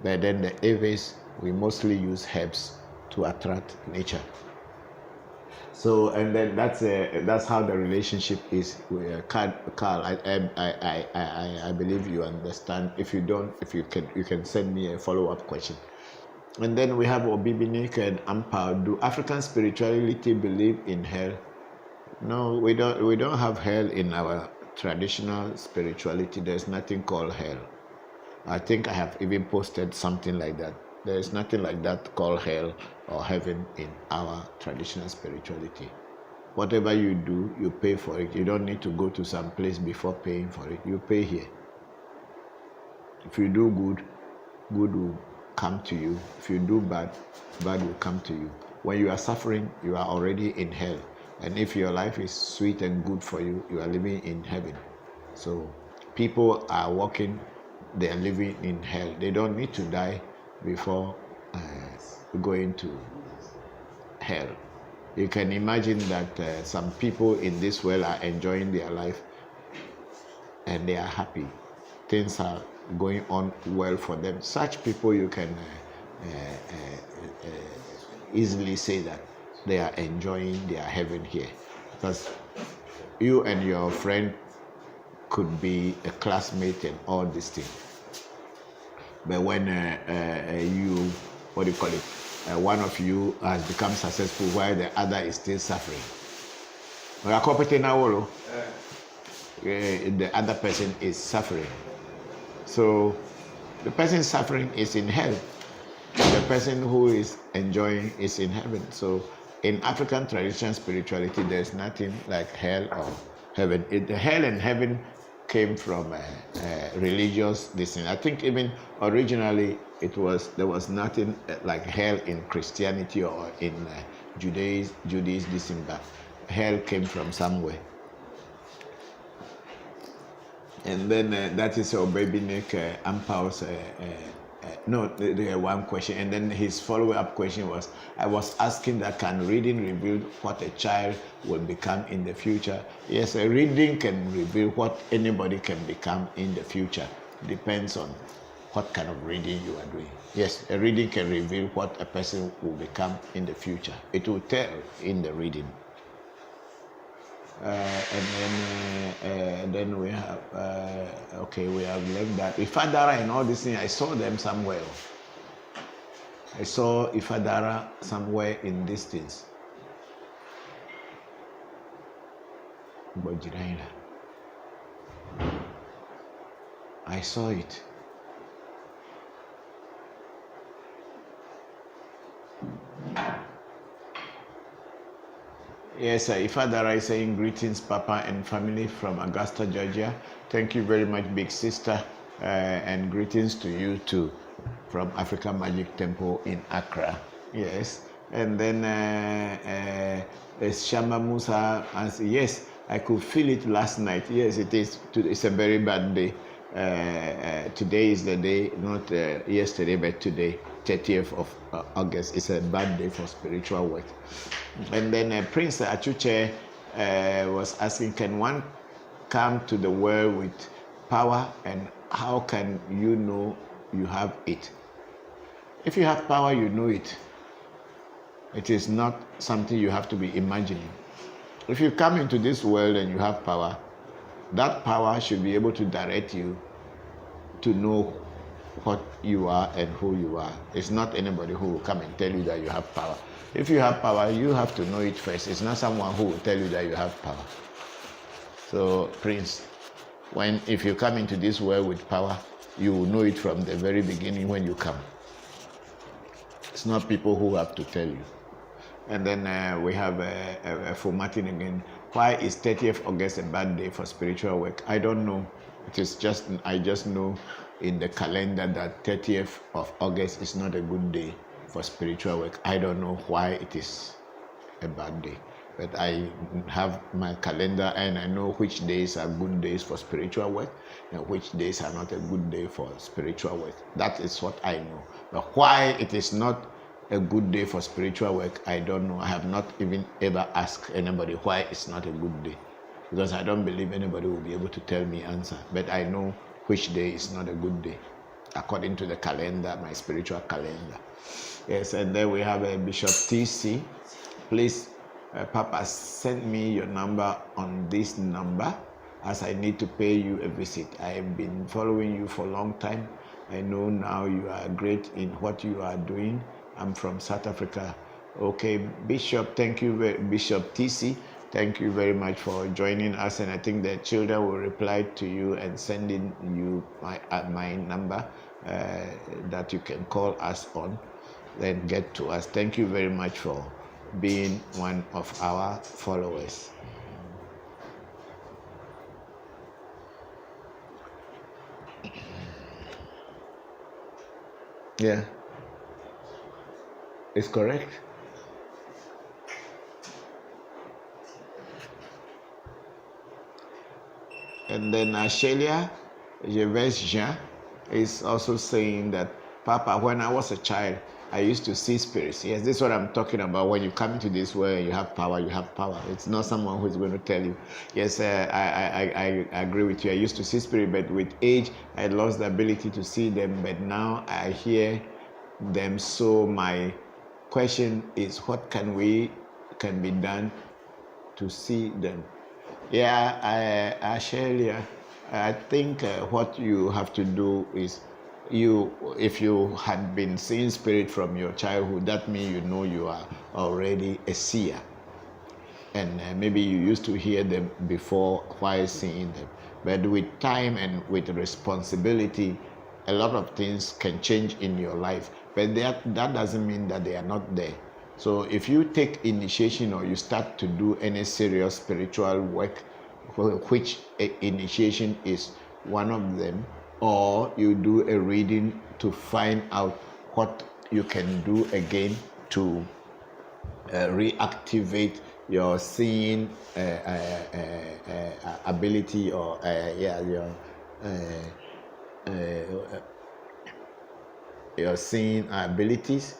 But then the Eves, we mostly use herbs to attract nature. So, and then that's how the relationship is. Carl, I believe you understand. If you don't, you can send me a follow-up question. And then we have Obibinik and Ampao. Do African spirituality believe in hell? No, we don't. We don't have hell in our traditional spirituality. There's nothing called hell. I think I have even posted something like that. There is nothing like that called hell or heaven in our traditional spirituality. Whatever you do, you pay for it. You don't need to go to some place before paying for it. You pay here. If you do good, good will come to you. If you do bad, bad will come to you. When you are suffering, you are already in hell. And if your life is sweet and good for you, you are living in heaven. So people are walking, they are living in hell. They don't need to die before going to hell. You can imagine that some people in this world are enjoying their life and they are happy. Things are going on well for them. Such people, you can easily say that they are enjoying their heaven here, because you and your friend could be a classmate and all these things. But when you, what do you call it, one of you has become successful while the other is still suffering, the other person is suffering. So the person suffering is in hell. The person who is enjoying is in heaven. So in African traditional spirituality, there's nothing like hell or heaven. The hell and heaven came from religious this. I think even originally there was nothing like hell in Christianity or in Judaism, but hell came from somewhere. And then that is our baby Nick Ampao's the one question. And then his follow-up question was, I was asking that can reading reveal what a child will become in the future? Yes, a reading can reveal what anybody can become in the future. Depends on what kind of reading you are doing. Yes, a reading can reveal what a person will become in the future. It will tell in the reading. And then we have we have left that Ifadara and all these things. I saw them somewhere. I saw Ifadara somewhere in distance. I saw it. Yes, Ifadara is saying greetings, Papa and family from Augusta, Georgia. Thank you very much, big sister, and greetings to you too from African Magic Temple in Accra. Yes, and then Shama Musa answer, yes, I could feel it last night. Yes, it is. It's a very bad day. Today is the day, not yesterday, but today, 30th of August. It's a bad day for spiritual work. And then Prince Achuche was asking, can one come to the world with power, and how can you know you have it? If you have power, you know it. It is not something you have to be imagining. If you come into this world and you have power, that power should be able to direct you to know what you are and who you are. It's not anybody who will come and tell you that you have power. If you have power, you have to know it first. It's not someone who will tell you that you have power. So, Prince, if you come into this world with power, you will know it from the very beginning when you come. It's not people who have to tell you. And then we have for Martin again. Why is 30th August a bad day for spiritual work? I don't know. It is just, I just know in the calendar that 30th of August is not a good day for spiritual work. I don't know why it is a bad day. But I have my calendar and I know which days are good days for spiritual work and which days are not a good day for spiritual work. That is what I know. But why it is not a good day for spiritual work, I don't know. I have not even ever asked anybody why it's not a good day, because I don't believe anybody will be able to tell me answer. But I know which day is not a good day according to the calendar, my spiritual calendar. Yes, and then we have a Bishop TC. Please, Papa, send me your number on this number as I need to pay you a visit. I have been following you for a long time. I know now you are great in what you are doing. I'm from South Africa. Okay, Bishop, thank you, Bishop TC. Thank you very much for joining us, and I think the children will reply to you and send in you my number that you can call us on, then get to us. Thank you very much for being one of our followers. Yeah, it's correct. And then Shelia Gervais Jean is also saying that, Papa, when I was a child, I used to see spirits. Yes, this is what I'm talking about. When you come into this world, you have power, you have power. It's not someone who's going to tell you. Yes, I agree with you. I used to see spirits, but with age, I lost the ability to see them. But now I hear them. So my question is, what can be done to see them? Yeah, I think what you have to do is, if you had been seeing spirit from your childhood, that means you know you are already a seer, and maybe you used to hear them before while seeing them. But with time and with responsibility, a lot of things can change in your life. But that doesn't mean that they are not there. So if you take initiation or you start to do any serious spiritual work, which initiation is one of them, or you do a reading to find out what you can do again to reactivate your seeing ability, or your seeing abilities,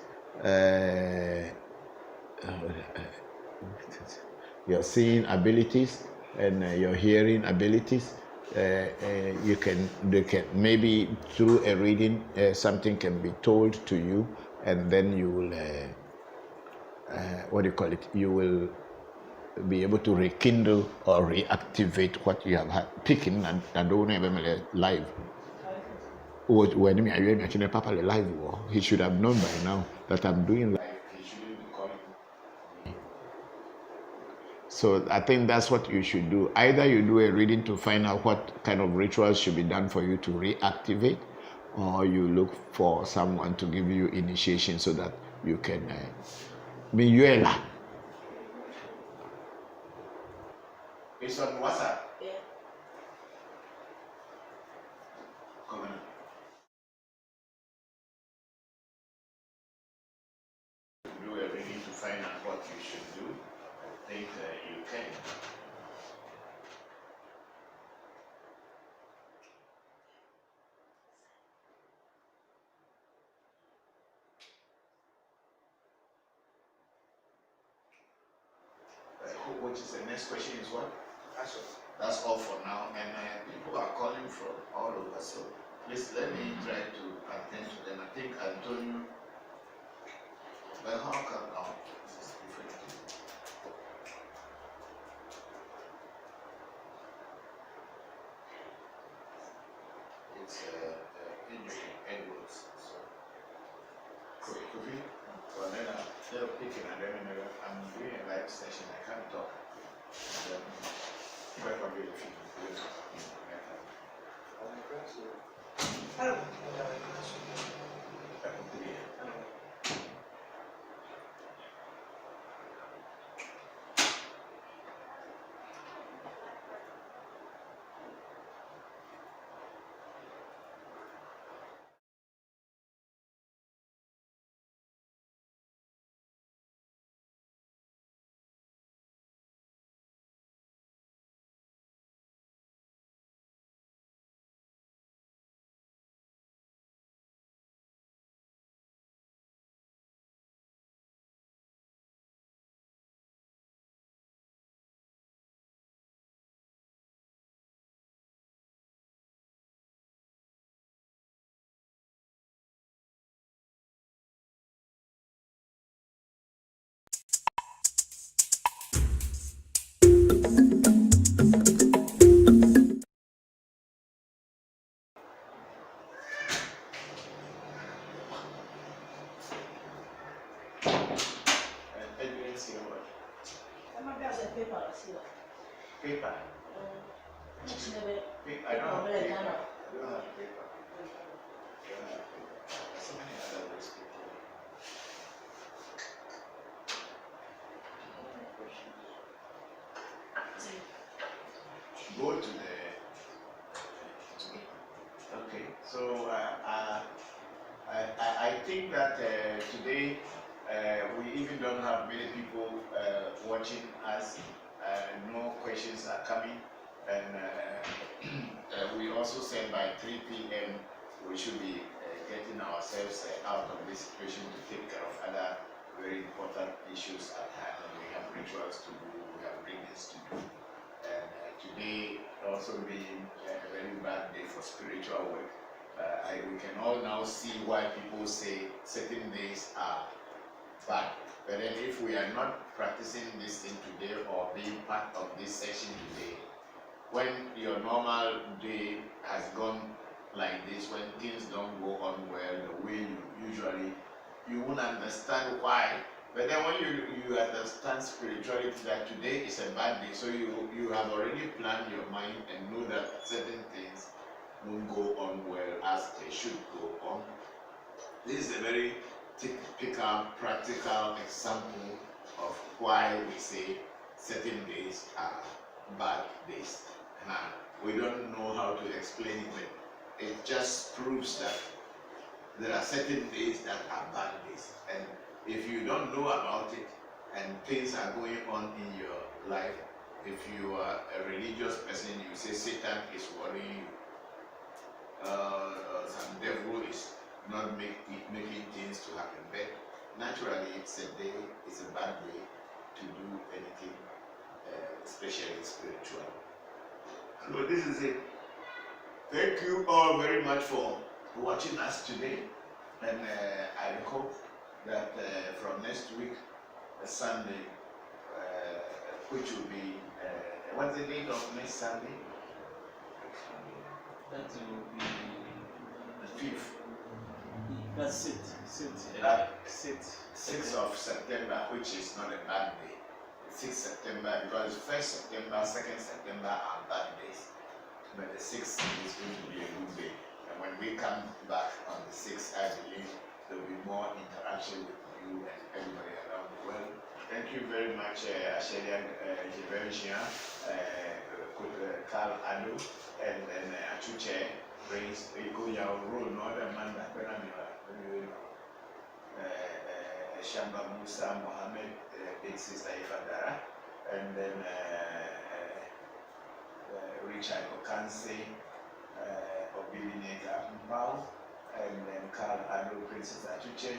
your seeing abilities and your hearing abilities. They can maybe through a reading something can be told to you, and then you will you will be able to rekindle or reactivate what you have had picking and don't ever live. When I actually Papa live, he should have known by now that I'm doing live. So I think that's what you should do. Either you do a reading to find out what kind of rituals should be done for you to reactivate, or you look for someone to give you initiation so that you can be It's on WhatsApp. Yeah. Come on. Do everything to find out what you should do. I think you can. Which is the next question is what? That's all for now. And people are calling from all over, so please let me try to attend to them. I think Antonio, but how come now? This is different. It's Edwards. So, Kofi. Well, then they'll pick it and then I'm doing a live session. I can't talk. Probably if you paper. I don't have paper. I don't have paper. There's so many other ways people. Go to the. Okay, so I think that today we even don't have many people watching us. No questions are coming, and we also said by 3 p.m. we should be getting ourselves out of this situation to take care of other very important issues at hand. We have rituals to do, we have readings to do, and today also being a very bad day for spiritual work. We can all now see why people say certain days are bad. But then if we are not practicing this thing today or being part of this session today, when your normal day has gone like this, when things don't go on well the way you won't understand why. But then when you understand spirituality that today is a bad day, so you have already planned your mind and know that certain things won't go on well as they should go on. This is a very typical, practical example of why we say certain days are bad days. We don't know how to explain it, but it just proves that there are certain days that are bad days. And if you don't know about it and things are going on in your life, if you are a religious person, you say Satan is worrying you. Some devil is not making things to happen. But naturally, it's a bad day to do anything, especially spiritual. So this is it. Thank you all very much for watching us today, and I hope that from next week, Sunday, which will be what's the date of next Sunday? That will be the 5th. That's it. 6th of September, which is not a bad day. 6th September, because 1st September, 2nd September are bad days. But the 6th is going to be a good day. And when we come back on the 6th, I believe there will be more interaction with you you and everybody around the world. Thank you very much, Ashelian Jevergian, Carl Ado, and then Achuche, Prince, Ikuya, Rule, Northern Manda, Shamba Musa, Mohammed, Big Sister Ifadara, and then Richard Okanse, Obilineka Mbao, and then Carl Ado, Princess Achuche,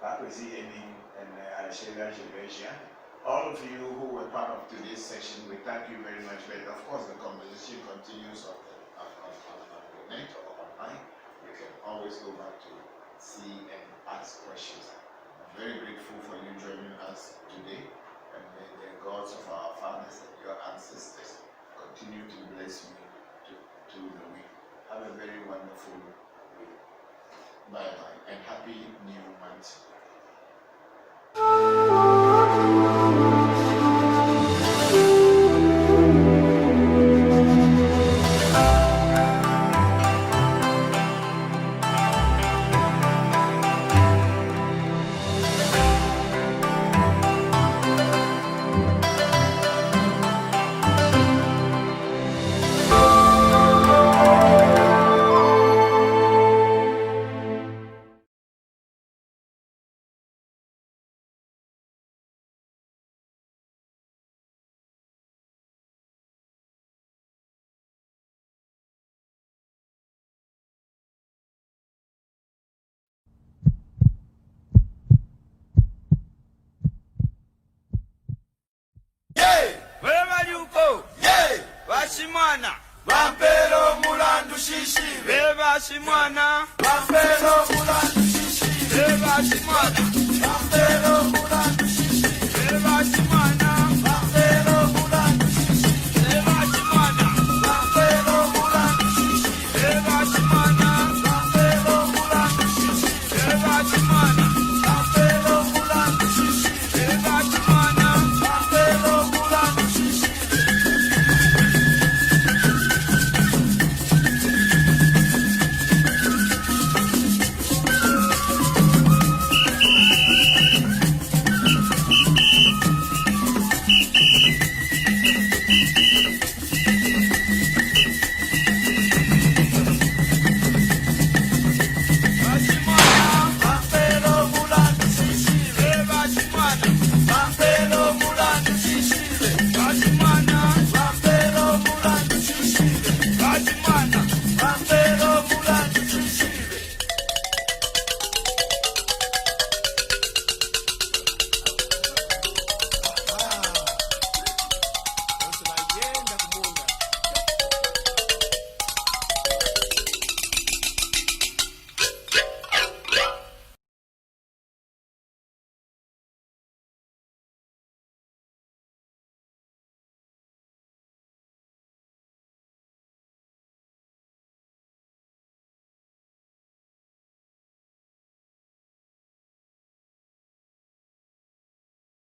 Papazi Emin, and Ashela Jevesia. All of you who were part of today's session, we thank you very much. But of course, the conversation continues on the net or online. You can always go back to see and ask questions. I'm very grateful for you joining us today, and may the gods of our fathers and your ancestors continue to bless me to the week. Have a very wonderful week. Bye-bye, and happy new month. Wherever you go, Vashimwana, Vampero Mulandu Shishi, Vashimwana, Vampero Mulandu Shishi, Vashimwana.